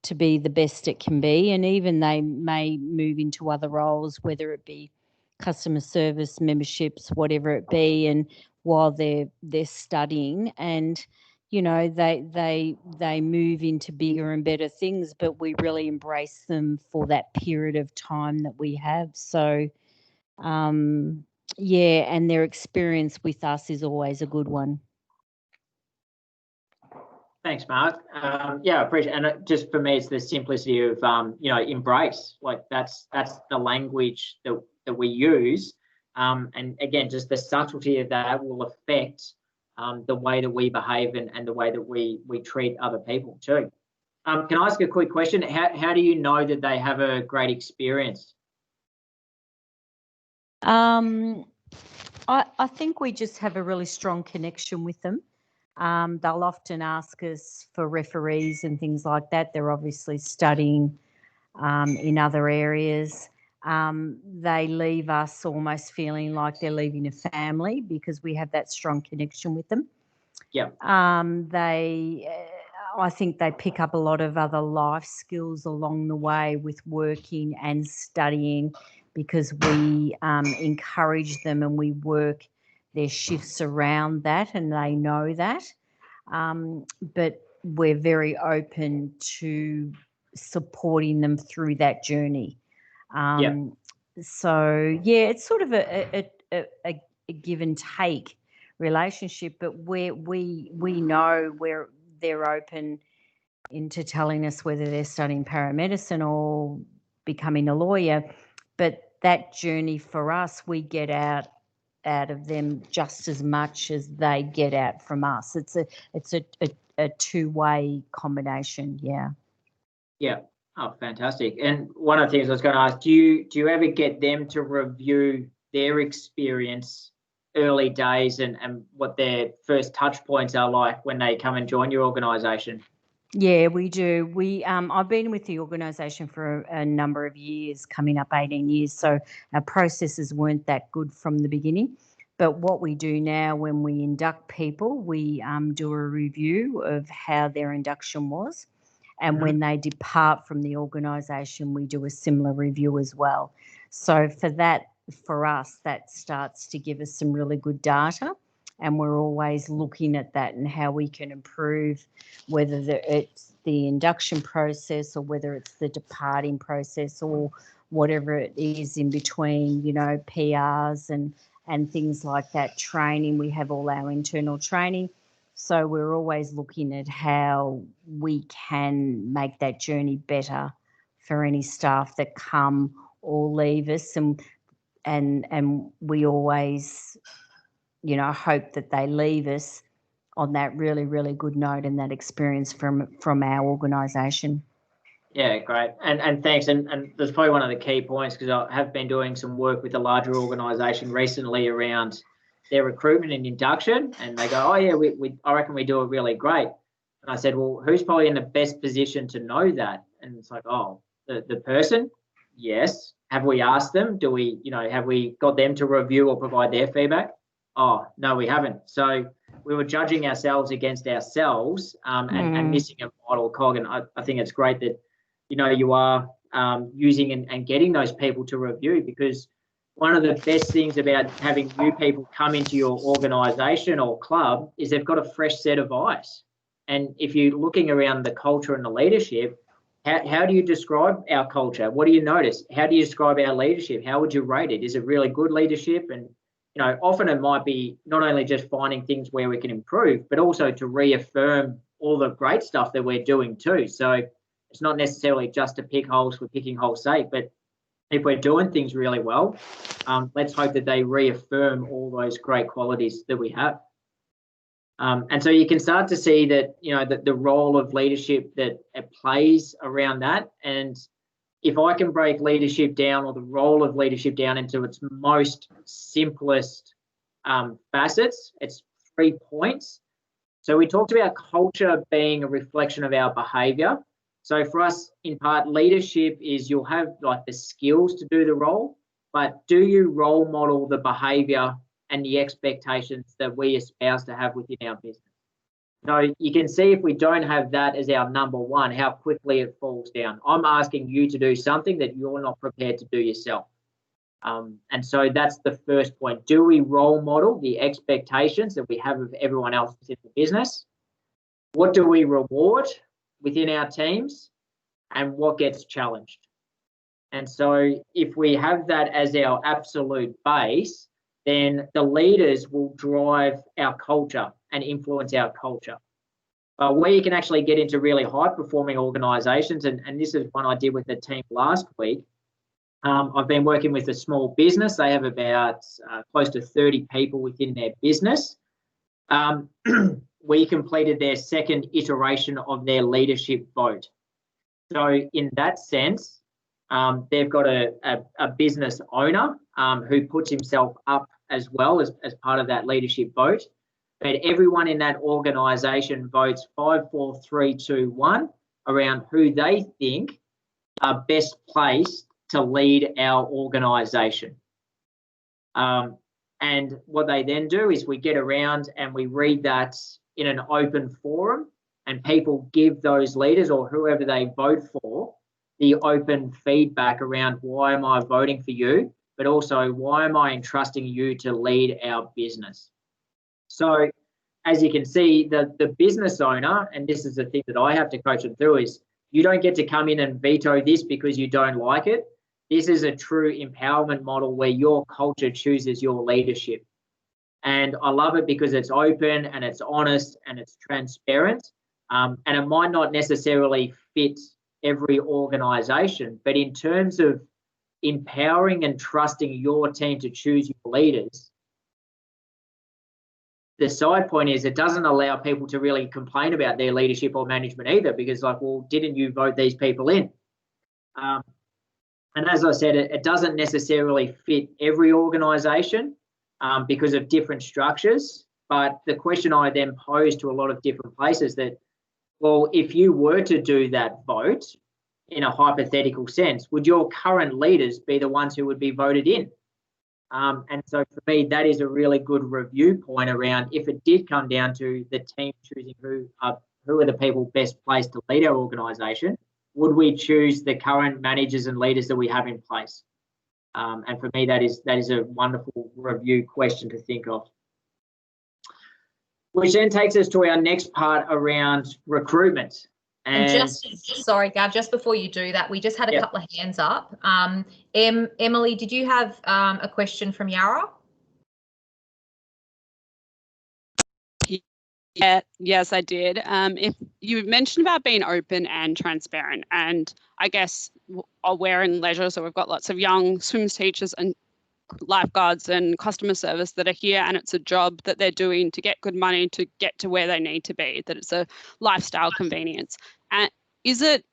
to be the best it can be. And even they may move into other roles, whether it be customer service, memberships, whatever it be, and while they're studying, and you know, they move into bigger and better things, but we really embrace them for that period of time that we have. So yeah, and their experience with us is always a good one. Thanks, Mark. Yeah, I appreciate it. And just for me, it's the simplicity of, you know, embrace. Like, that's the language that we use. And again, just the subtlety of that will affect the way that we behave and the way that we treat other people too. Can I ask a quick question? How do you know that they have a great experience? I think we just have a really strong connection with them. They'll often ask us for referees and things like that. They're obviously studying in other areas. They leave us almost feeling like they're leaving a family because we have that strong connection with them. Yeah. I think they pick up a lot of other life skills along the way with working and studying, because we encourage them and we work their shifts around that, and they know that. But we're very open to supporting them through that journey. So yeah, it's sort of a give and take relationship, but we know where they're open into telling us whether they're studying paramedicine or becoming a lawyer. But that journey for us, we get out of them just as much as they get out from us. It's a two-way combination. Yeah. Oh, fantastic. And one of the things I was going to ask, do you ever get them to review their experience early days and what their first touch points are like when they come and join your organisation? Yeah, we do. I've been with the organisation for a number of years, coming up 18 years, so our processes weren't that good from the beginning. But what we do now, when we induct people, we do a review of how their induction was. And when they depart from the organisation, we do a similar review as well. So for that for us, that starts to give us some really good data. And we're always looking at that and how we can improve, whether it's the induction process or whether it's the departing process or whatever it is in between, you know, PRs and things like that, training. We have all our internal training. So we're always looking at how we can make that journey better for any staff that come or leave us. And we always, you know, hope that they leave us on that really, really good note and that experience from our organisation. Yeah, great. And thanks. And that's probably one of the key points, because I have been doing some work with a larger organisation recently around their recruitment and induction. And they go, oh, yeah, I reckon we do it really great. And I said, well, who's probably in the best position to know that? And it's like, oh, the person? Yes. Have we asked them? Do we, you know, have we got them to review or provide their feedback? Oh, no, we haven't. So we were judging ourselves against ourselves and missing a vital cog. And I think it's great that, you know, you are using and getting those people to review, because one of the best things about having new people come into your organisation or club is they've got a fresh set of eyes. And if you're looking around the culture and the leadership, how do you describe our culture? What do you notice? How do you describe our leadership? How would you rate it? Is it really good leadership? And, you know, often it might be not only just finding things where we can improve, but also to reaffirm all the great stuff that we're doing too. So it's not necessarily just to pick holes for picking holes' sake, but if we're doing things really well, let's hope that they reaffirm all those great qualities that we have. And so you can start to see that, you know, that the role of leadership that it plays around that. And if I can break leadership down, or the role of leadership down, into its most simplest facets, it's 3 points. So we talked about culture being a reflection of our behaviour. So for us, in part, leadership is you'll have like the skills to do the role, but do you role model the behaviour and the expectations that we espouse to have within our business? So you can see if we don't have that as our number one, how quickly it falls down. I'm asking you to do something that you're not prepared to do yourself. And so that's the first point. Do we role model the expectations that we have of everyone else within the business? What do we reward within our teams, and what gets challenged? And so if we have that as our absolute base, then the leaders will drive our culture and influence our culture. Where you can actually get into really high-performing organisations, and this is one I did with the team last week. I've been working with a small business. They have about close to 30 people within their business. We completed their second iteration of their leadership vote. So in that sense, they've got a business owner who puts himself up as well as part of that leadership vote. But everyone in that organisation votes 5, 4, 3, 2, 1 around who they think are best placed to lead our organisation. And what they then do is we get around and we read that in an open forum, and people give those leaders or whoever they vote for the open feedback around, why am I voting for you, but also why am I entrusting you to lead our business? So as you can see, the business owner, and this is the thing that I have to coach them through, is you don't get to come in and veto this because you don't like it. This is a true empowerment model where your culture chooses your leadership. And I love it because it's open and it's honest and it's transparent. And it might not necessarily fit every organisation, but in terms of empowering and trusting your team to choose your leaders, the side point is it doesn't allow people to really complain about their leadership or management either, because like, well, didn't you vote these people in? And as I said, it doesn't necessarily fit every organisation because of different structures. But the question I then pose to a lot of different places that, well, if you were to do that vote in a hypothetical sense, would your current leaders be the ones who would be voted in? And so for me, that is a really good review point around if it did come down to the team choosing who are the people best placed to lead our organisation, would we choose the current managers and leaders that we have in place? And for me, that is a wonderful review question to think of. Which then takes us to our next part around recruitment. And just, sorry, Gav, just before you do that, we just had a couple of hands up. Emily, did you have a question from Yara? Yeah, yes, I did. If you mentioned about being open and transparent, and I guess we're in leisure, so we've got lots of young swims teachers and lifeguards and customer service that are here, and it's a job that they're doing to get good money to get to where they need to be, that it's a lifestyle convenience. And is it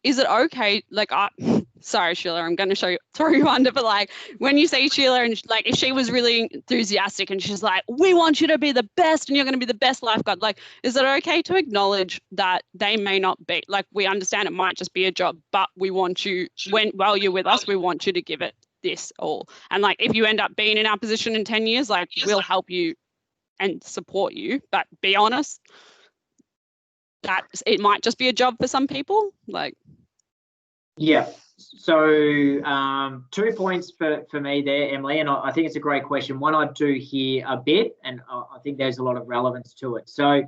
okay, like, sorry Sheila, I'm going to throw you under, but like when you see Sheila and like if she was really enthusiastic and she's like, we want you to be the best and you're going to be the best lifeguard, like is it okay to acknowledge that they may not be, like we understand it might just be a job, but we want you, while you're with us, we want you to give it this all, and like if you end up being in our position in 10 years, like we'll help you and support you, but be honest that it might just be a job for some people. Like so 2 points for me there, Emily, and I think it's a great question, one I do hear a bit, and I think there's a lot of relevance to it. So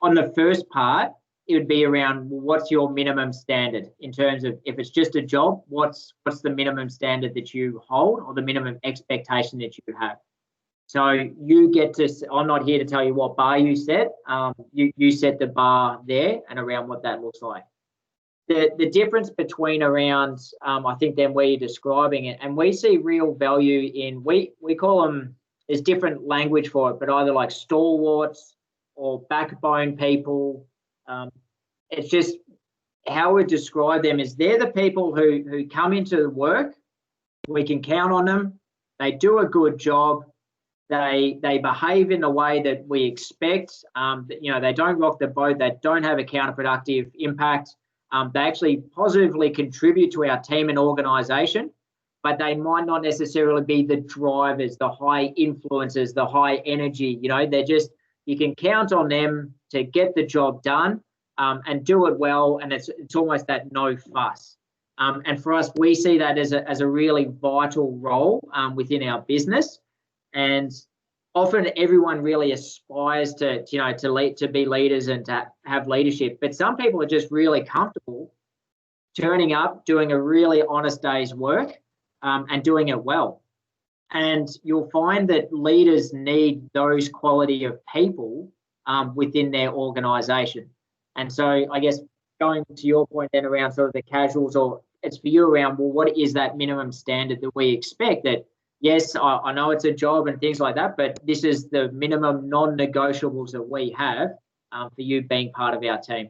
on the first part, it would be around what's your minimum standard in terms of if it's just a job, what's the minimum standard that you hold or the minimum expectation that you have. So you get to, I'm not here to tell you what bar you set. You set the bar there and around what that looks like. The difference between around, I think then where you're describing it, and we see real value in, we call them, there's different language for it, but either like stalwarts or backbone people. It's just how we describe them is they're the people who come into work, we can count on them, they do a good job, they behave in the way that we expect, they don't rock the boat, they don't have a counterproductive impact, they actually positively contribute to our team and organisation, but they might not necessarily be the drivers, the high influencers, the high energy, they're just, you can count on them to get the job done and do it well, and it's almost that no fuss. And for us, we see that as a really vital role within our business, and often everyone really aspires to be leaders and to have leadership, but some people are just really comfortable turning up, doing a really honest day's work, and doing it well. And you'll find that leaders need those quality of people within their organisation. And so I guess going to your point then around sort of the casuals, or it's for you around, well, what is that minimum standard that we expect that, yes, I know it's a job and things like that, but this is the minimum non-negotiables that we have for you being part of our team.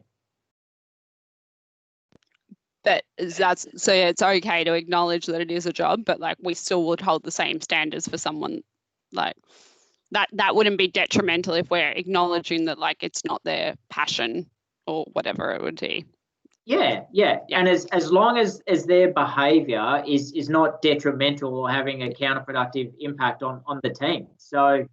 But so yeah, it's okay to acknowledge that it is a job, but like we still would hold the same standards for someone like that wouldn't be detrimental if we're acknowledging that like it's not their passion or whatever it would be. Yeah. And as long as their behaviour is not detrimental or having a counterproductive impact on the team. So,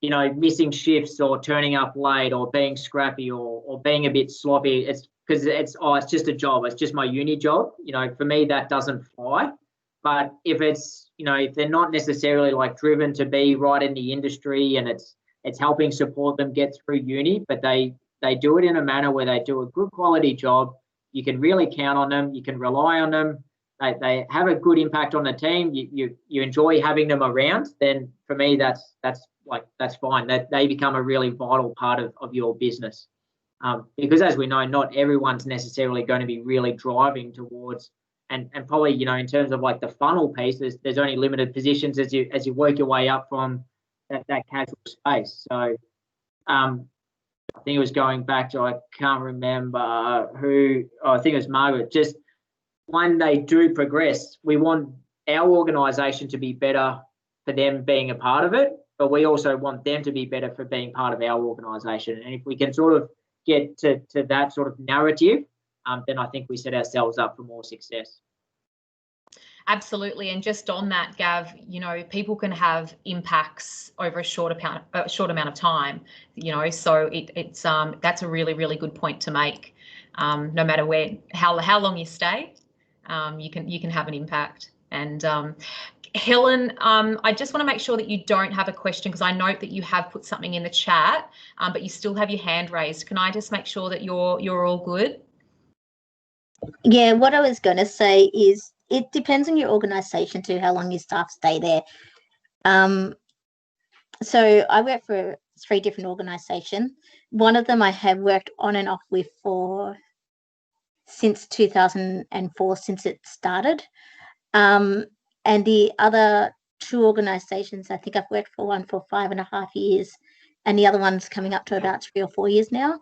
missing shifts or turning up late or being scrappy or being a bit sloppy, it's because it's just a job. It's just my uni job. For me, that doesn't fly. But if it's, if they're not necessarily like driven to be right in the industry and it's helping support them get through uni, but they do it in a manner where they do a good quality job, you can really count on them, you can rely on them, they have a good impact on the team, you enjoy having them around, then for me that's fine. That they become a really vital part of your business. Because as we know, not everyone's necessarily going to be really driving towards, and probably, in terms of like the funnel piece, there's only limited positions as you work your way up from that casual space. So I think it was going back to, I can't remember who, I think it was Margaret, just when they do progress, we want our organisation to be better for them being a part of it, but we also want them to be better for being part of our organisation. And if we can sort of get to that sort of narrative, then I think we set ourselves up for more success. Absolutely. And just on that, Gav, people can have impacts over a short amount of time, so it's that's a really, really good point to make. No matter how long you stay, you can have an impact. And Helen, I just want to make sure that you don't have a question, because I note that you have put something in the chat, but you still have your hand raised. Can I just make sure that you're all good? Yeah, what I was going to say is it depends on your organisation too, how long your staff stay there. So I work for 3 different organisations. One of them I have worked on and off with since 2004, since it started. And the other 2 organisations, I think I've worked for one for 5.5 years, and the other one's coming up to about 3 or 4 years now.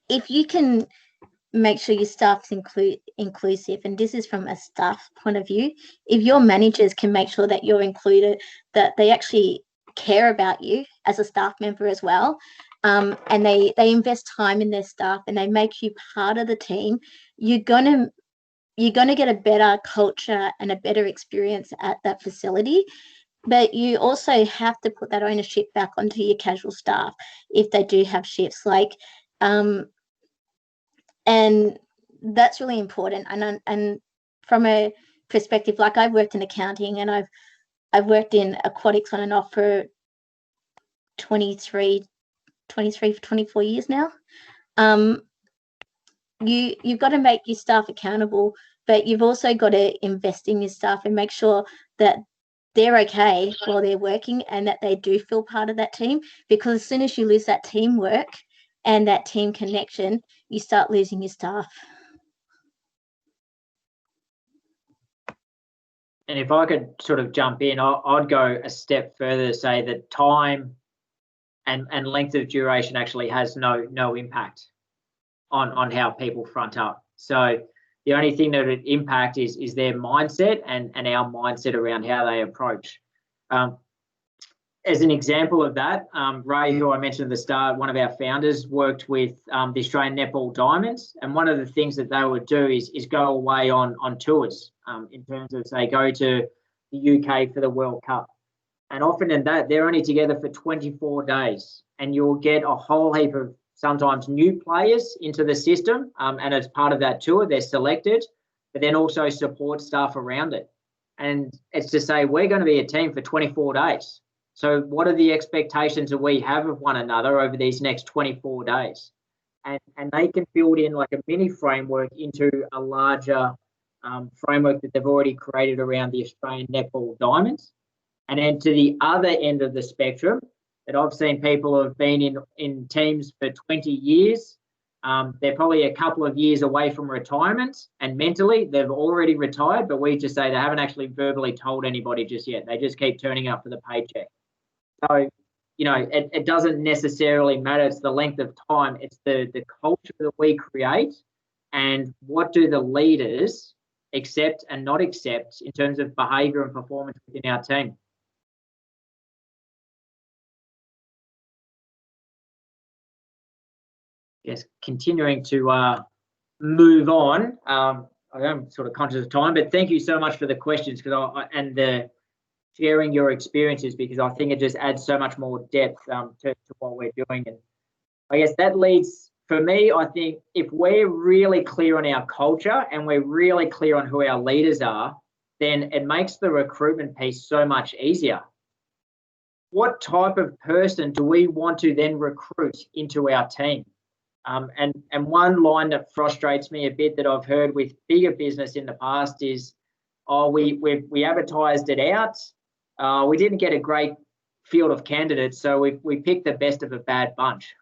If you can make sure your staff's inclusive, and this is from a staff point of view, if your managers can make sure that you're included, that they actually care about you as a staff member as well, and they invest time in their staff and they make you part of the team, you're gonna get a better culture and a better experience at that facility. But you also have to put that ownership back onto your casual staff if they do have shifts, and that's really important. And from a perspective, like I've worked in accounting and I've worked in aquatics on and off for 24 years now. You've got to make your staff accountable, but you've also got to invest in your staff and make sure that they're okay while they're working and that they do feel part of that team, because as soon as you lose that teamwork and that team connection, you start losing your staff. And if I could sort of jump in, I'd go a step further to say that time and length of duration actually has no impact on how people front up. So the only thing that would impact is their mindset and our mindset around how they approach. As an example of that, Ray, who I mentioned at the start, one of our founders, worked with the Australian Netball Diamonds, and one of the things that they would do is go away on tours, in terms of, say, go to the UK for the World Cup. And often in that, they're only together for 24 days, and you'll get a whole heap of sometimes new players into the system, and as part of that tour, they're selected, but then also support staff around it. And it's to say, we're going to be a team for 24 days. So what are the expectations that we have of one another over these next 24 days? And they can build in like a mini framework into a larger framework that they've already created around the Australian Netball Diamonds. And then to the other end of the spectrum, that I've seen people who have been in teams for 20 years. They're probably a couple of years away from retirement, and mentally they've already retired, but we just say they haven't actually verbally told anybody just yet. They just keep turning up for the paycheck. So, it doesn't necessarily matter. It's the length of time. It's the culture that we create, and what do the leaders accept and not accept in terms of behaviour and performance within our team. Yes, continuing to move on. I am sort of conscious of time, but thank you so much for the questions and the sharing your experiences, because I think it just adds so much more depth to what we're doing. And I guess that leads, for me, I think if we're really clear on our culture and we're really clear on who our leaders are, then it makes the recruitment piece so much easier. What type of person do we want to then recruit into our team? And one line that frustrates me a bit that I've heard with bigger business in the past is, we advertised it out, we didn't get a great field of candidates, so we picked the best of a bad bunch.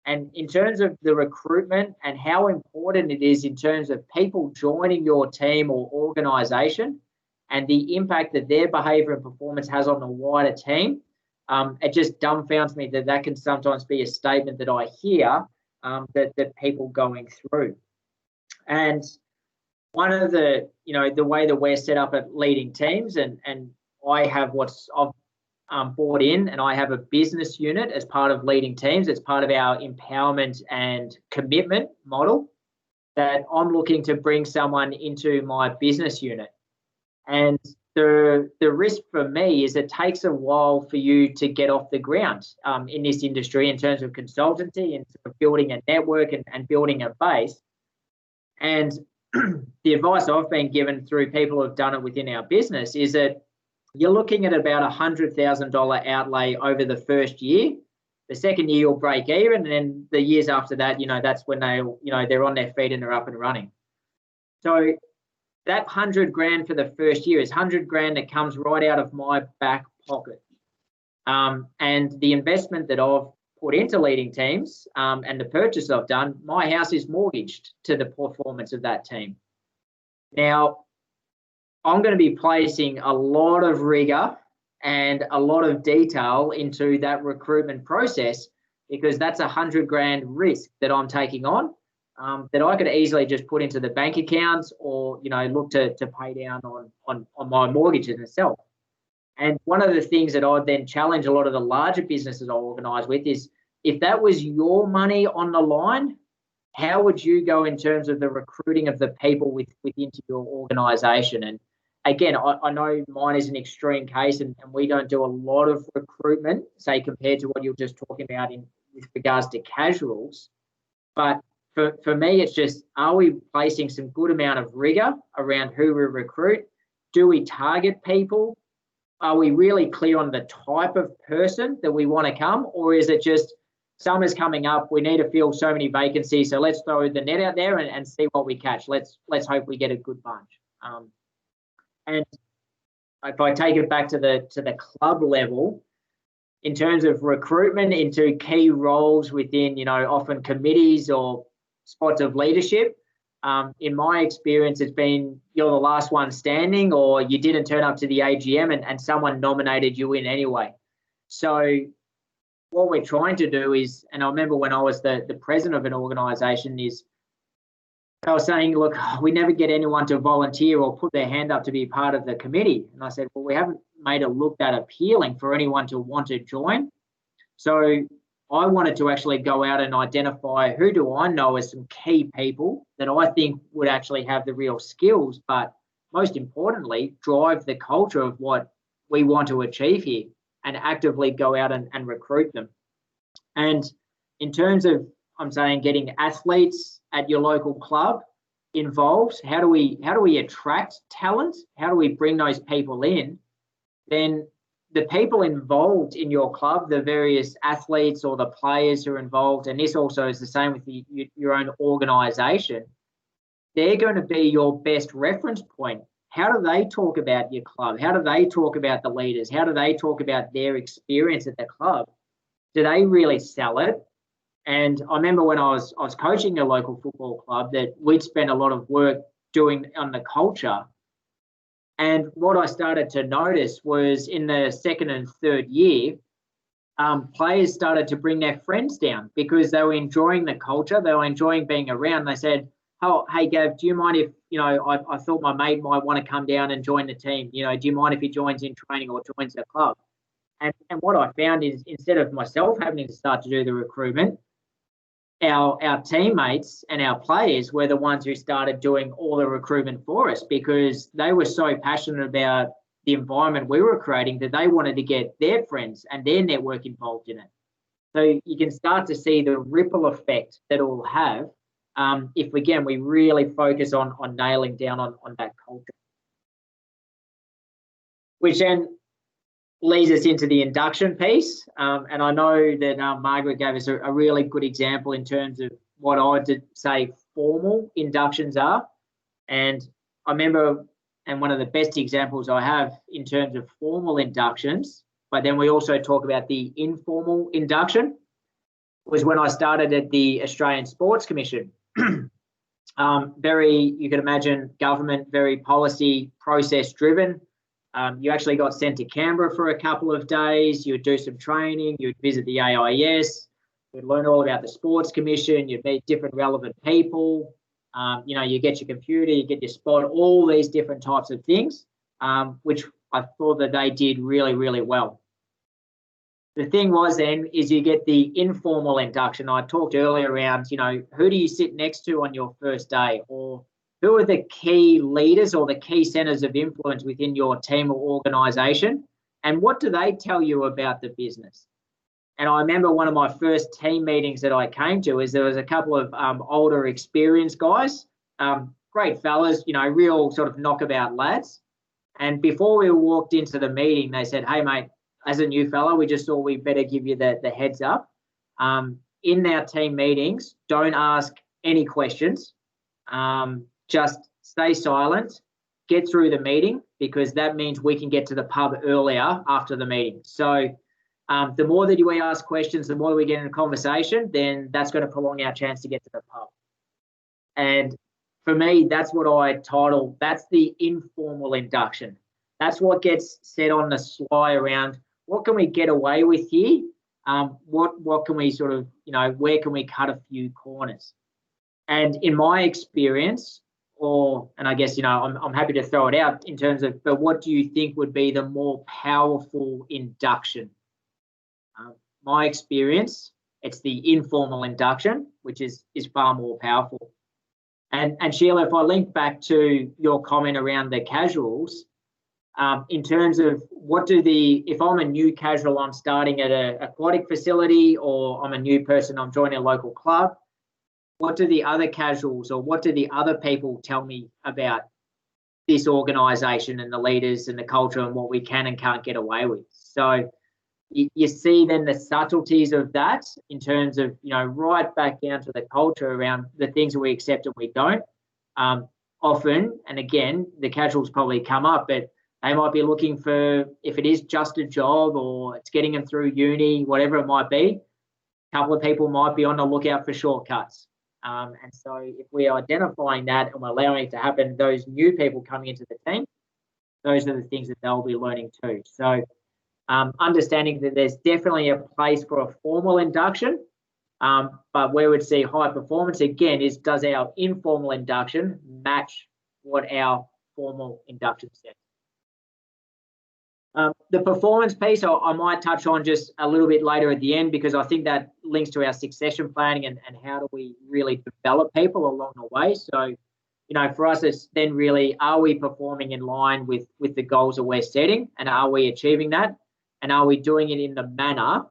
And in terms of the recruitment and how important it is in terms of people joining your team or organisation and the impact that their behaviour and performance has on the wider team, it just dumbfounds me that can sometimes be a statement that I hear that people going through. And one of the way that we're set up at leading teams, and I have I've brought in, and I have a business unit as part of leading teams. It's part of our empowerment and commitment model that I'm looking to bring someone into my business unit. And the risk for me is it takes a while for you to get off the ground in this industry in terms of consultancy and sort of building a network and building a base. And the advice I've been given through people who've done it within our business is that you're looking at about $100,000 outlay over the first year. The second year you'll break even, and then the years after that, that's when they're on their feet and they're up and running. So that 100 grand for the first year is 100 grand that comes right out of my back pocket. And the investment that I've put into leading teams and the purchase I've done, my house is mortgaged to the performance of that team. Now, I'm going to be placing a lot of rigor and a lot of detail into that recruitment process, because that's 100 grand risk that I'm taking on that I could easily just put into the bank accounts or, look to pay down on my mortgage in itself. And one of the things that I'd then challenge a lot of the larger businesses I organise with is, if that was your money on the line, how would you go in terms of the recruiting of the people within your organisation? And again, I know mine is an extreme case, and we don't do a lot of recruitment, say, compared to what you're just talking about with regards to casuals. But for me, it's just, are we placing some good amount of rigor around who we recruit? Do we target people? Are we really clear on the type of person that we want to come? Or is it just, summer's coming up, we need to fill so many vacancies, so let's throw the net out there and see what we catch. Let's hope we get a good bunch. And if I take it back to the club level, in terms of recruitment into key roles within, often committees or spots of leadership, in my experience, it's been you're the last one standing, or you didn't turn up to the AGM and someone nominated you in anyway. So what we're trying to do is, and I remember when I was the president of an organisation, is I was saying, look, we never get anyone to volunteer or put their hand up to be part of the committee. And I said, well, we haven't made it look that appealing for anyone to want to join. So I wanted to actually go out and identify who do I know as some key people that I think would actually have the real skills, but most importantly, drive the culture of what we want to achieve here, and actively go out and recruit them. And in terms of, I'm saying, getting athletes at your local club involved, how do we attract talent? How do we bring those people in? Then the people involved in your club, the various athletes or the players who are involved, and this also is the same with your own organisation, they're going to be your best reference point. How do they talk about your club? How do they talk about the leaders? How do they talk about their experience at the club? Do they really sell it? And I remember when I was coaching a local football club that we'd spent a lot of work doing on the culture. And what I started to notice was in the second and third year, players started to bring their friends down because they were enjoying the culture. They were enjoying being around. They said, oh, hey, Gav, do you mind if, I thought my mate might want to come down and join the team. Do you mind if he joins in training or joins the club? And what I found is, instead of myself having to start to do the recruitment, our teammates and our players were the ones who started doing all the recruitment for us, because they were so passionate about the environment we were creating that they wanted to get their friends and their network involved in it. So you can start to see the ripple effect that it will have if, again, we really focus on nailing down on that culture. Which then leads us into the induction piece. And I know that Margaret gave us a really good example in terms of what I would say formal inductions are. And I remember, and one of the best examples I have in terms of formal inductions, but then we also talk about the informal induction, was when I started at the Australian Sports Commission. You can imagine government, very policy process driven. You actually got sent to Canberra for a couple of days. You would do some training. You would visit the AIS. You'd learn all about the Sports Commission. You'd meet different relevant people. You get your computer, you get your spot, all these different types of things, which I thought that they did really, really well. The thing was then is you get the informal induction. I talked earlier around, who do you sit next to on your first day, or who are the key leaders or the key centres of influence within your team or organisation, and what do they tell you about the business? And I remember one of my first team meetings that I came to is there was a couple of older experienced guys. great fellas, you know, real sort of knockabout lads. And before we walked into the meeting, they said, hey, mate, as a new fella, we just thought we better give you the heads up. In our team meetings, don't ask any questions. Just stay silent, get through the meeting, because that means we can get to the pub earlier after the meeting. So the more that we ask questions, the more we get in a conversation, then that's going to prolong our chance to get to the pub. And for me, that's what I title, that's the informal induction. That's what gets said on the sly around, what can we get away with here? What can we sort of, you know, where can we cut a few corners? And in my experience, and I guess, you know, I'm happy to throw it out in terms of, but what do you think would be the more powerful induction? My experience, it's the informal induction, which is far more powerful. And Sheila, if I link back to your comment around the casuals, in terms of if I'm a new casual, I'm starting at an aquatic facility, or I'm a new person, I'm joining a local club, what do the other casuals or what do the other people tell me about this organisation and the leaders and the culture and what we can and can't get away with? So you see then the subtleties of that in terms of, you know, right back down to the culture around the things that we accept and we don't. Often, and again, the casuals probably come up, but they might be looking for, if it is just a job or it's getting them through uni, whatever it might be, a couple of people might be on the lookout for shortcuts. And so if we're identifying that and we're allowing it to happen, those new people coming into the team, those are the things that they'll be learning too. So understanding that there's definitely a place for a formal induction, but where we'd see high performance, again, is does our informal induction match what our formal induction says? The performance piece, I might touch on just a little bit later at the end, because I think that links to our succession planning and how do we really develop people along the way. So, you know, for us, it's then really, are we performing in line with the goals that we're setting, and are we achieving that? And are we doing it in the manner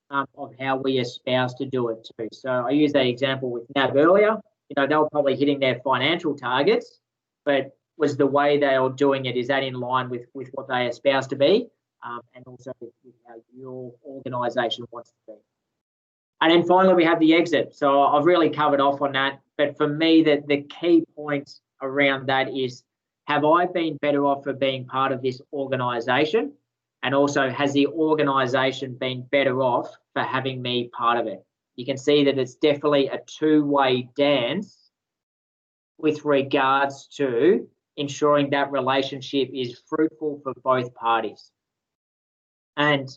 of how we espouse to do it too? So I used that example with NAB earlier. You know, they were probably hitting their financial targets, but was the way they are doing it, is that in line with what they espouse to be, and also with how your organisation wants to be. And then finally, we have the exit. So I've really covered off on that. But for me, the key point around that is, have I been better off for being part of this organisation? And also, has the organisation been better off for having me part of it? You can see that it's definitely a two-way dance with regards to ensuring that relationship is fruitful for both parties. And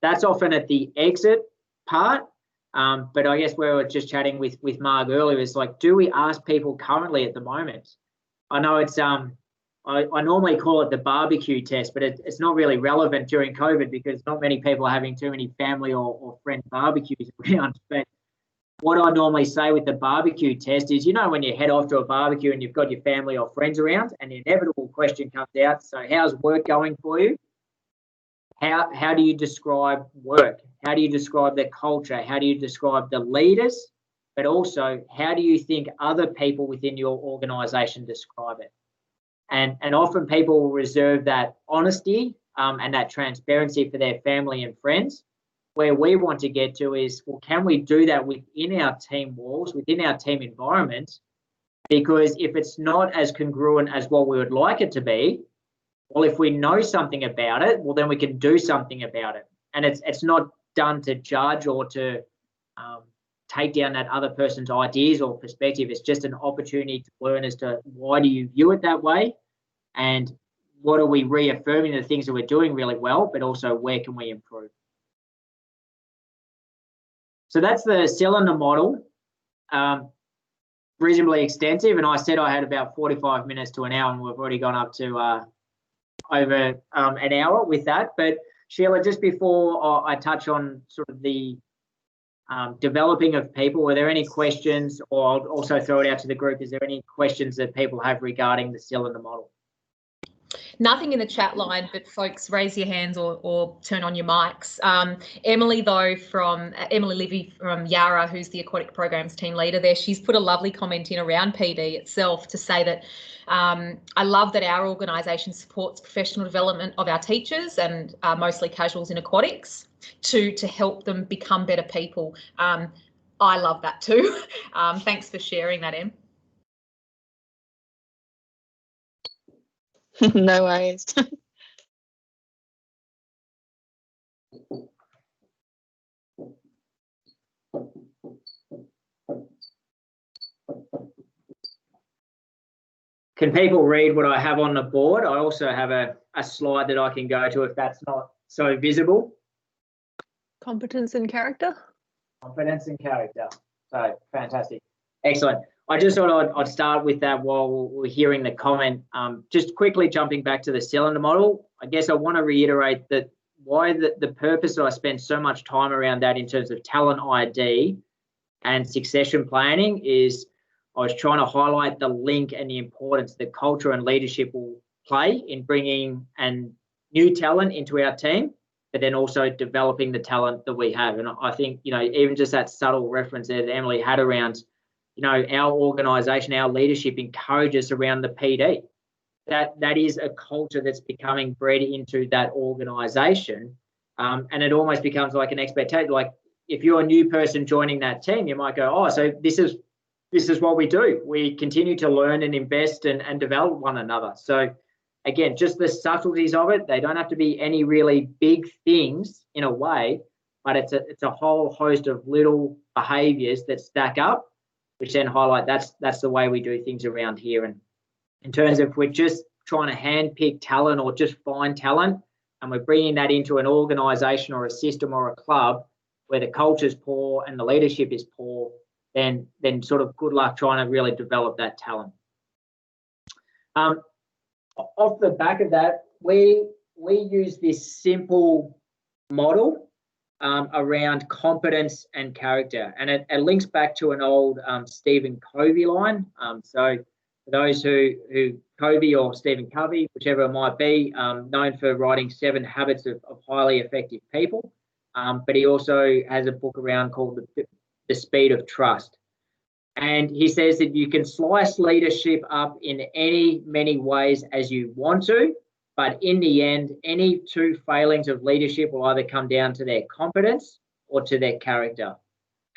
that's often at the exit part. But I guess we were just chatting with Marg earlier, is like, do we ask people currently at the moment? I know it's I normally call it the barbecue test, but it's not really relevant during COVID because not many people are having too many family or friend barbecues around. But what I normally say with the barbecue test is, you know, when you head off to a barbecue and you've got your family or friends around, and the inevitable question comes out, so how's work going for you? How do you describe work? How do you describe the culture? How do you describe the leaders? But also, how do you think other people within your organisation describe it? And often people will reserve that honesty and that transparency for their family and friends. Where we want to get to is, well, can we do that within our team walls, within our team environment? Because if it's not as congruent as what we would like it to be, well, if we know something about it, well, then we can do something about it. And it's not done to judge or to take down that other person's ideas or perspective. It's just an opportunity to learn as to why do you view it that way, and what are we reaffirming the things that we're doing really well, but also where can we improve? So that's the cylinder model, reasonably extensive. And I said I had about 45 minutes to an hour, and we've already gone up to over an hour with that. But Sheila, just before I touch on sort of the developing of people, were there any questions, or I'll also throw it out to the group, is there any questions that people have regarding the cylinder model? Nothing in the chat line, but folks, raise your hands or turn on your mics. Emily, though, Emily Livy from Yarra, who's the aquatic programs team leader there, she's put a lovely comment in around PD itself to say that I love that our organisation supports professional development of our teachers and mostly casuals in aquatics to help them become better people. I love that too. Thanks for sharing that, Em. No worries. Can people read what I have on the board? I also have a slide that I can go to if that's not so visible. Competence and character. Confidence and character. So fantastic. Excellent. I just thought I'd start with that while we're hearing the comment. Just quickly jumping back to the cylinder model, I guess I want to reiterate that why the purpose I spent so much time around that in terms of talent ID and succession planning is I was trying to highlight the link and the importance that culture and leadership will play in bringing new talent into our team, but then also developing the talent that we have. And I think, even just that subtle reference there that Emily had around, our organisation, our leadership encourages around the PD. That is a culture that's becoming bred into that organisation. And it almost becomes like an expectation. Like if you're a new person joining that team, you might go, oh, so this is what we do. We continue to learn and invest and develop one another. So again, just the subtleties of it, they don't have to be any really big things in a way, but it's a whole host of little behaviours that stack up, which then highlight that's the way we do things around here. And in terms of we're just trying to handpick talent or just find talent, and we're bringing that into an organisation or a system or a club where the culture's poor and the leadership is poor, then sort of good luck trying to really develop that talent. Off the back of that, we use this simple model around competence and character, and it links back to an old Stephen Covey line. So for those who Covey or Stephen Covey, whichever it might be, known for writing 7 Habits of Highly Effective People, but he also has a book around called The Speed of Trust. And he says that you can slice leadership up in many ways as you want to, but in the end, any 2 failings of leadership will either come down to their competence or to their character.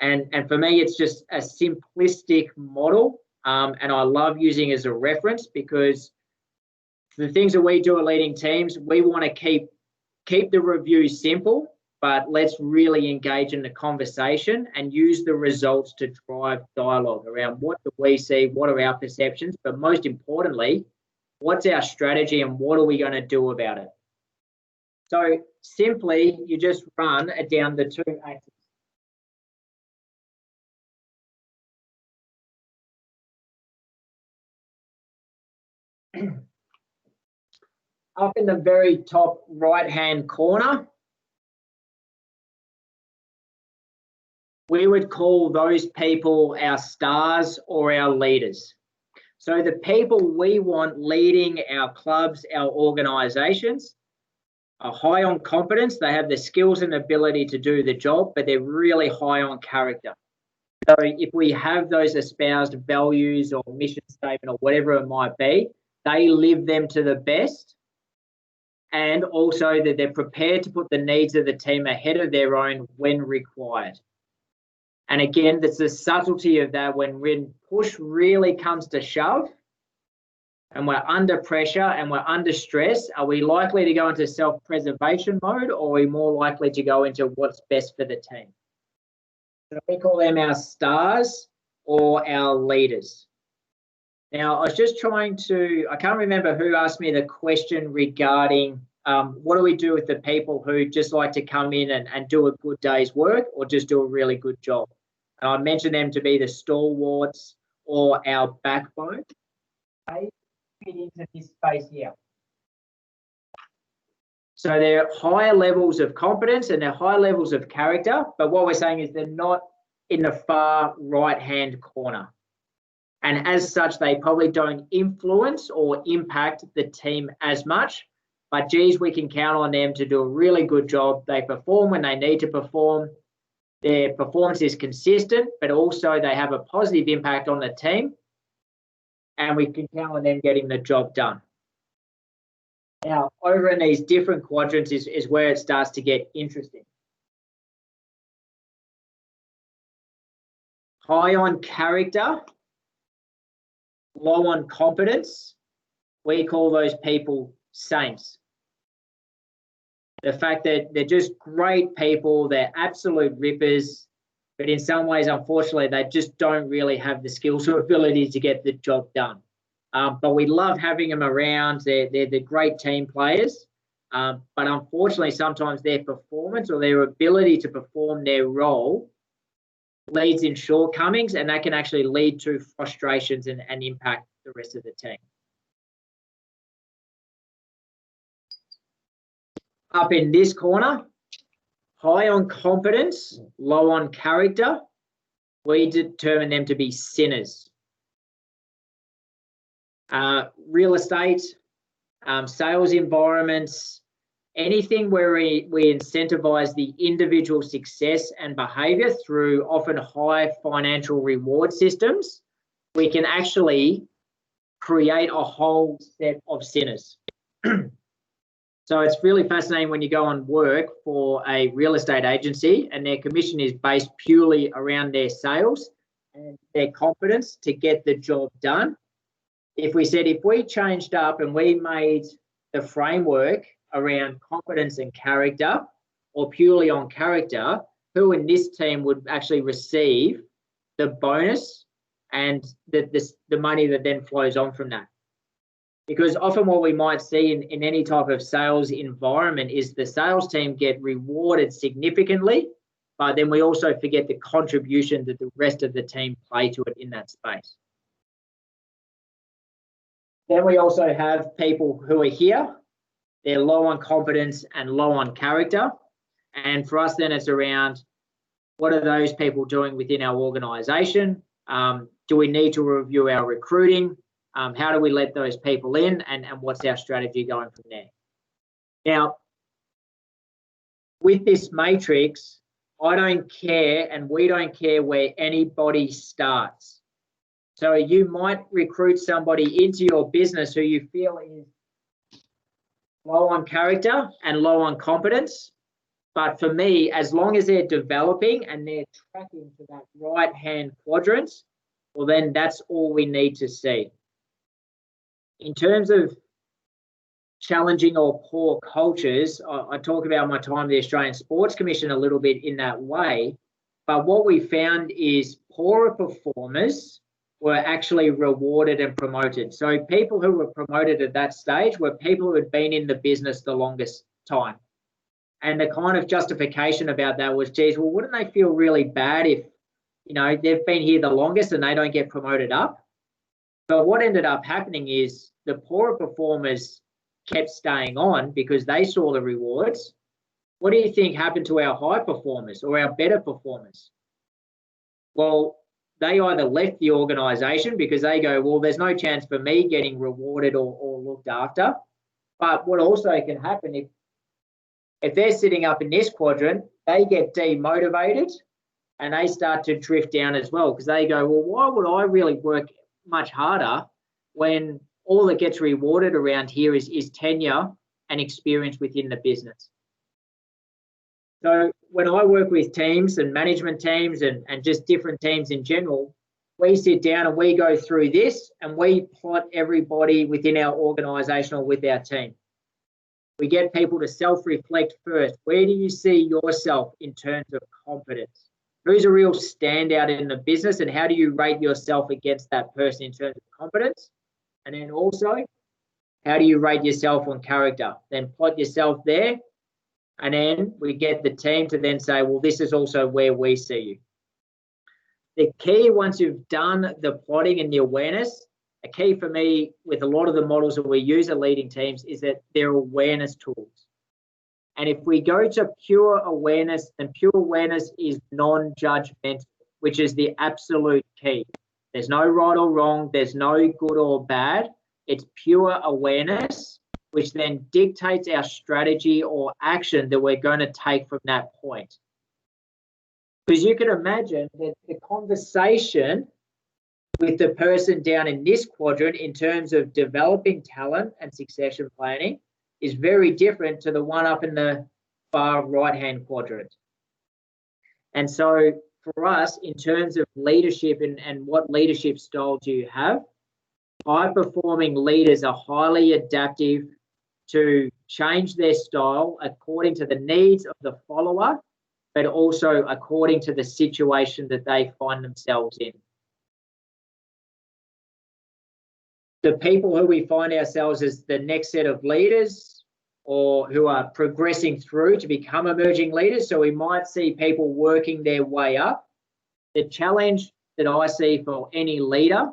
And for me, it's just a simplistic model, and I love using it as a reference because the things that we do at leading teams, we want to keep the review simple, but let's really engage in the conversation and use the results to drive dialogue around what do we see, what are our perceptions, but most importantly, what's our strategy and what are we going to do about it? So simply, you just run it down the 2 axes. Up in the very top right-hand corner, we would call those people our stars or our leaders. So the people we want leading our clubs, our organisations, are high on competence. They have the skills and ability to do the job, but they're really high on character. So if we have those espoused values or mission statement or whatever it might be, they live them to the best. And also that they're prepared to put the needs of the team ahead of their own when required. And again, that's the subtlety of that when push really comes to shove and we're under pressure and we're under stress, are we likely to go into self-preservation mode or are we more likely to go into what's best for the team? So we call them our stars or our leaders. Now, I was just trying to, I can't remember who asked me the question regarding what do we do with the people who just like to come in and do a good day's work or just do a really good job? And I mentioned them to be the stalwarts or our backbone. They fit into this space here. So they're higher levels of competence and they're high levels of character, but what we're saying is they're not in the far right-hand corner. And as such, they probably don't influence or impact the team as much. But geez, we can count on them to do a really good job. They perform when they need to perform. Their performance is consistent, but also they have a positive impact on the team. And we can count on them getting the job done. Now, over in these different quadrants is where it starts to get interesting. High on character, low on competence. We call those people saints. The fact that they're just great people, they're absolute rippers, but in some ways, unfortunately, they just don't really have the skills or ability to get the job done. But we love having them around. They're the great team players. But unfortunately, sometimes their performance or their ability to perform their role leads in shortcomings, and that can actually lead to frustrations and impact the rest of the team. Up in this corner, high on competence, low on character, we determine them to be sinners. Real estate, sales environments, anything where we incentivize the individual success and behavior through often high financial reward systems, we can actually create a whole set of sinners. So it's really fascinating when you go and work for a real estate agency and their commission is based purely around their sales and their competence to get the job done. If we changed up and we made the framework around competence and character or purely on character, who in this team would actually receive the bonus and the money that then flows on from that? Because often what we might see in any type of sales environment is the sales team get rewarded significantly, but then we also forget the contribution that the rest of the team play to it in that space. Then we also have people who are here. They're low on competence and low on character. And for us then it's around what are those people doing within our organisation? Do we need to review our recruiting? How do we let those people in and what's our strategy going from there? Now, with this matrix, I don't care and we don't care where anybody starts. So you might recruit somebody into your business who you feel is low on character and low on competence. But for me, as long as they're developing and they're tracking to that right-hand quadrant, well, then that's all we need to see. In terms of challenging or poor cultures, I talk about my time at the Australian Sports Commission a little bit in that way. But what we found is poorer performers were actually rewarded and promoted. So people who were promoted at that stage were people who had been in the business the longest time. And the kind of justification about that was, geez, well, wouldn't they feel really bad if, you know, they've been here the longest and they don't get promoted up? But what ended up happening is the poorer performers kept staying on because they saw the rewards. What do you think happened to our high performers or our better performers? Well, they either left the organisation because they go, well, there's no chance for me getting rewarded or looked after. But what also can happen if they're sitting up in this quadrant, they get demotivated and they start to drift down as well because they go, well, why would I really work much harder when all that gets rewarded around here is tenure and experience within the business? So when I work with teams and management teams and just different teams in general, we sit down and we go through this and we plot everybody within our organisation or with our team. We get people to self-reflect first. Where do you see yourself in terms of competence? Who's a real standout in the business and how do you rate yourself against that person in terms of competence? And then also, how do you rate yourself on character? Then plot yourself there. And then we get the team to then say, well, this is also where we see you. The key, once you've done the plotting and the awareness, a key for me with a lot of the models that we use at leading teams is that they're awareness tools. And if we go to pure awareness, then pure awareness is non-judgmental, which is the absolute key. There's no right or wrong. There's no good or bad. It's pure awareness, which then dictates our strategy or action that we're going to take from that point. Because you can imagine that the conversation with the person down in this quadrant in terms of developing talent and succession planning is very different to the one up in the far right-hand quadrant. And so for us, in terms of leadership and what leadership style do you have, high-performing leaders are highly adaptive to change their style according to the needs of the follower, but also according to the situation that they find themselves in. The people who we find ourselves as the next set of leaders or who are progressing through to become emerging leaders, so we might see people working their way up. The challenge that I see for any leader,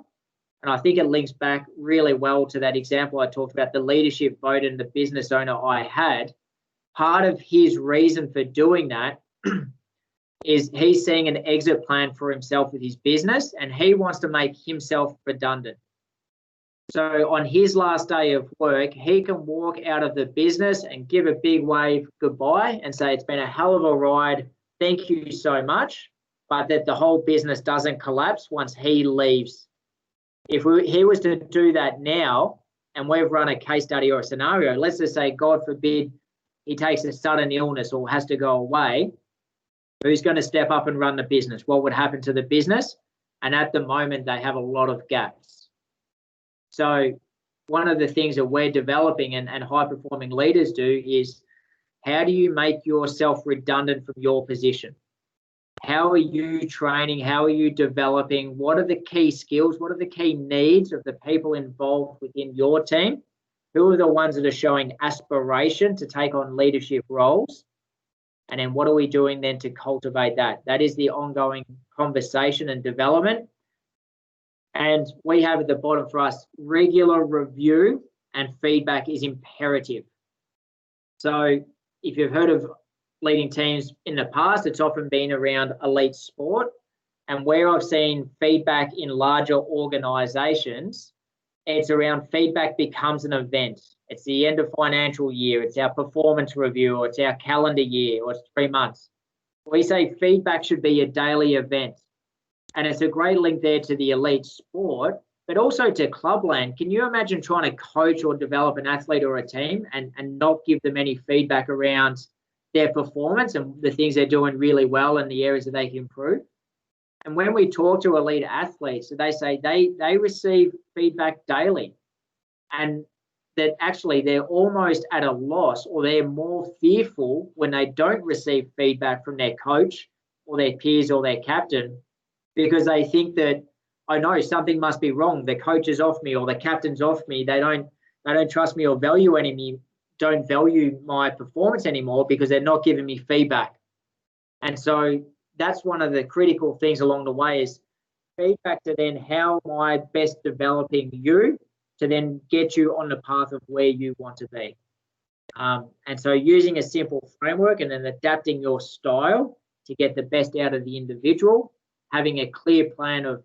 and I think it links back really well to that example I talked about, the leadership vote and the business owner I had, part of his reason for doing that is he's seeing an exit plan for himself with his business and he wants to make himself redundant. So on his last day of work, he can walk out of the business and give a big wave goodbye and say, it's been a hell of a ride, thank you so much, but that the whole business doesn't collapse once he leaves. If he was to do that now, and we've run a case study or a scenario, let's just say, God forbid, he takes a sudden illness or has to go away, who's going to step up and run the business? What would happen to the business? And at the moment, they have a lot of gaps. So one of the things that we're developing and high-performing leaders do is, how do you make yourself redundant from your position? How are you training? How are you developing? What are the key skills? What are the key needs of the people involved within your team? Who are the ones that are showing aspiration to take on leadership roles? And then what are we doing then to cultivate that? That is the ongoing conversation and development. And we have at the bottom for us, regular review and feedback is imperative. So if you've heard of leading teams in the past, it's often been around elite sport. And where I've seen feedback in larger organizations, it's around feedback becomes an event. It's the end of financial year, it's our performance review, or it's our calendar year, or it's 3 months. We say feedback should be a daily event. And it's a great link there to the elite sport, but also to clubland. Can you imagine trying to coach or develop an athlete or a team and not give them any feedback around their performance and the things they're doing really well and the areas that they can improve? And when we talk to elite athletes, they say they receive feedback daily, and that actually they're almost at a loss, or they're more fearful when they don't receive feedback from their coach or their peers or their captain, because they think that, I know something must be wrong. The coach is off me or the captain's off me. They don't trust me or don't value my performance anymore because they're not giving me feedback. And so that's one of the critical things along the way is feedback to then how am I best developing you to then get you on the path of where you want to be. And so using a simple framework and then adapting your style to get the best out of the individual, having a clear plan of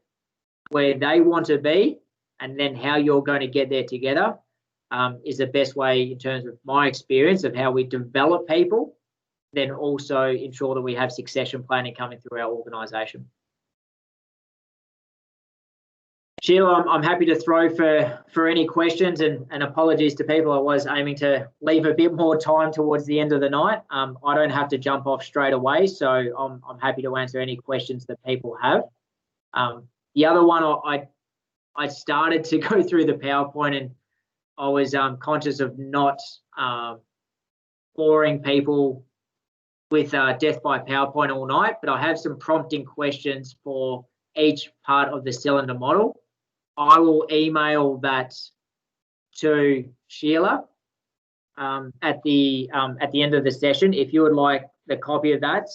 where they want to be and then how you're going to get there together is the best way in terms of my experience of how we develop people, then also ensure that we have succession planning coming through our organisation. Sheila, I'm happy to throw for any questions and apologies to people. I was aiming to leave a bit more time towards the end of the night. I don't have to jump off straight away, so I'm happy to answer any questions that people have. The other one, I started to go through the PowerPoint and I was conscious of not boring people with death by PowerPoint all night, but I have some prompting questions for each part of the cylinder model. I will email that to Sheila at the end of the session. If you would like the copy of that,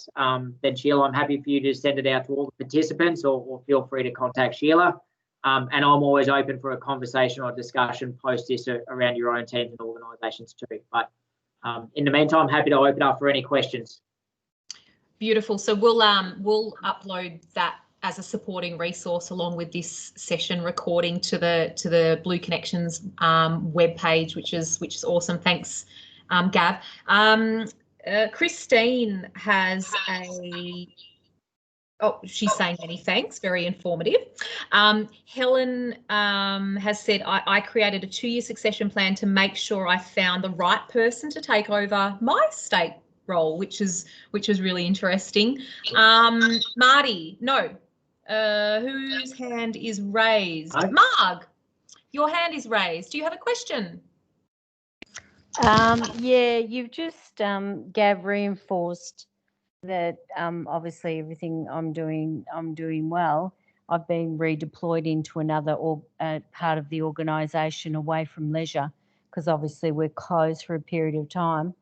then Sheila, I'm happy for you to send it out to all the participants, or feel free to contact Sheila. And I'm always open for a conversation or discussion post this around your own teams and organisations too. But in the meantime, I'm happy to open up for any questions. Beautiful. So we'll upload that as a supporting resource along with this session recording to the Blue Connections webpage, which is awesome. Thanks, Gav. Christine has she's saying many thanks, very informative. Helen has said, I created a 2-year succession plan to make sure I found the right person to take over my state role, which is really interesting. Marty, no, whose hand is raised? Marg, your hand is raised. Do you have a question? Yeah, you've just, Gav, reinforced that obviously everything I'm doing well. I've been redeployed into another part of the organisation away from leisure, because obviously we're closed for a period of time.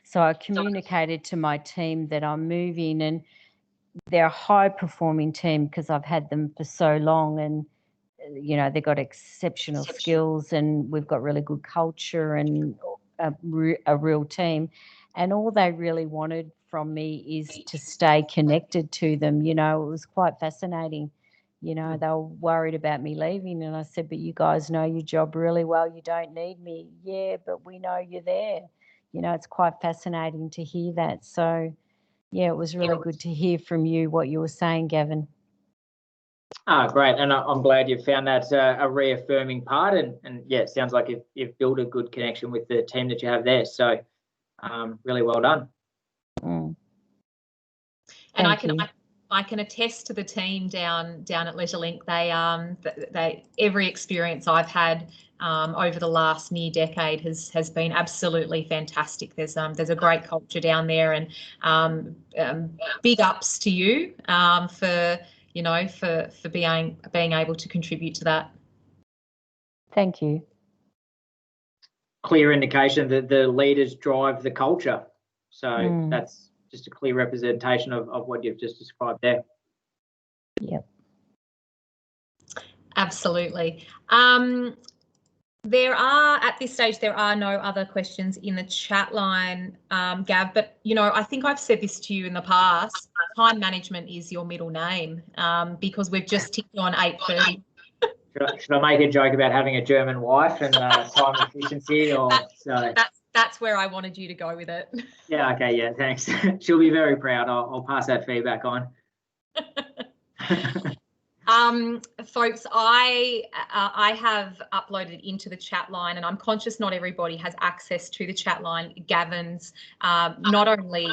So I communicated to my team that I'm moving, and they're a high performing team because I've had them for so long, and you know, they've got exceptional skills, and we've got really good culture and a real team. And all they really wanted from me is to stay connected to them. You know, it was quite fascinating. You know, they were worried about me leaving, and I said, but you guys know your job really well. You don't need me. Yeah, but we know you're there. You know, it's quite fascinating to hear that. So, yeah, it was really good to hear from you what you were saying, Gavin. Great. And I'm glad you found that a reaffirming part. And yeah, it sounds like you've built a good connection with the team that you have there. So really well done. Mm. And I can attest to the team down at LeisureLink. They every experience I've had over the last near decade has been absolutely fantastic. There's a great culture down there, and big ups to you for being able to contribute to that. Thank you. Clear indication that the leaders drive the culture. So that's just a clear representation of what you've just described there. Yep. Absolutely. At this stage, there are no other questions in the chat line, Gav, but, you know, I think I've said this to you in the past, time management is your middle name, because we've just ticked on 8:30. Should I make a joke about having a German wife and time efficiency? That's where I wanted you to go with it. Yeah, okay, yeah, thanks. She'll be very proud. I'll pass that feedback on. Folks, I have uploaded into the chat line, and I'm conscious not everybody has access to the chat line. Gavin's not only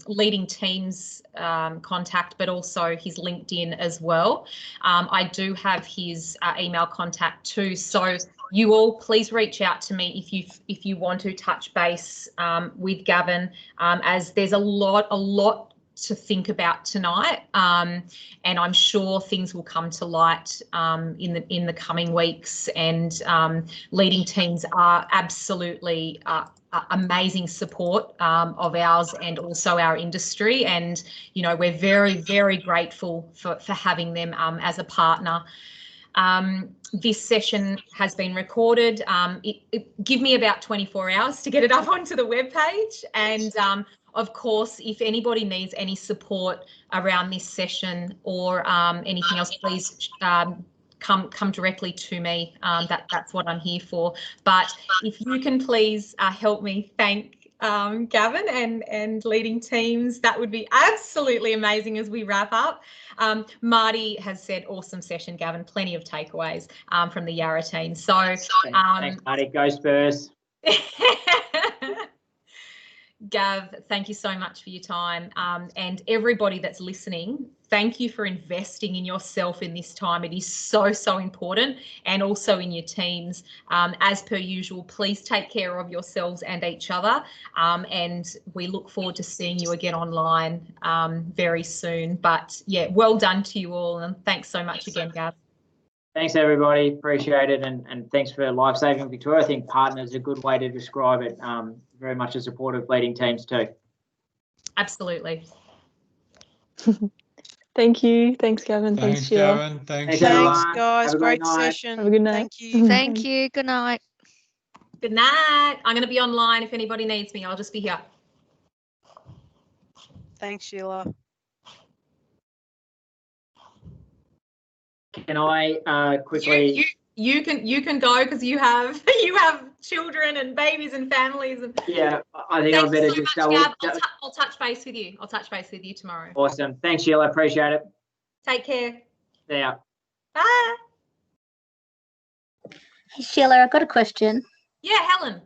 leading teams contact, but also his LinkedIn as well. I do have his email contact too. So you all please reach out to me if you want to touch base with Gavin, as there's a lot to think about tonight, and I'm sure things will come to light in the coming weeks. And leading teams are absolutely amazing support of ours and also our industry, and you know, we're very, very grateful for having them as a partner. This session has been recorded. Give me about 24 hours to get it up onto the webpage, and of course, if anybody needs any support around this session or anything else, please come directly to me. That's what I'm here for. But if you can please help me thank Gavin and leading teams, that would be absolutely amazing as we wrap up. Marty has said, awesome session, Gavin. Plenty of takeaways from the Yarra team. So thanks, Marty. Go Spurs. Gav, thank you so much for your time, and everybody that's listening, thank you for investing in yourself in this time. It is so important, and also in your teams. As per usual, please take care of yourselves and each other, and we look forward to seeing you again online very soon. But yeah, well done to you all, and thanks so much again, Gav. Thanks, everybody. Appreciate it. And thanks for Lifesaving Victoria. I think partner is a good way to describe it. Very much a support of leading teams too. Absolutely. Thank you. Thanks, Gavin. Thanks, Sheila. Gavin. Thanks, Thanks, everyone. guys. Great night. session. Have a good night. Thank you. Thank you. Good night. Good night. I'm going to be online if anybody needs me. I'll just be here. Thanks, Sheila. can I quickly? You can go because you have children and babies and families. And Yeah, I think I thanks better so just much, go. Gab. I'll touch base with you. I'll touch base with you tomorrow. Awesome. Thanks, Sheila. Appreciate it. Take care. Yeah. Bye. Hey, Sheila, I've got a question. Yeah, Helen.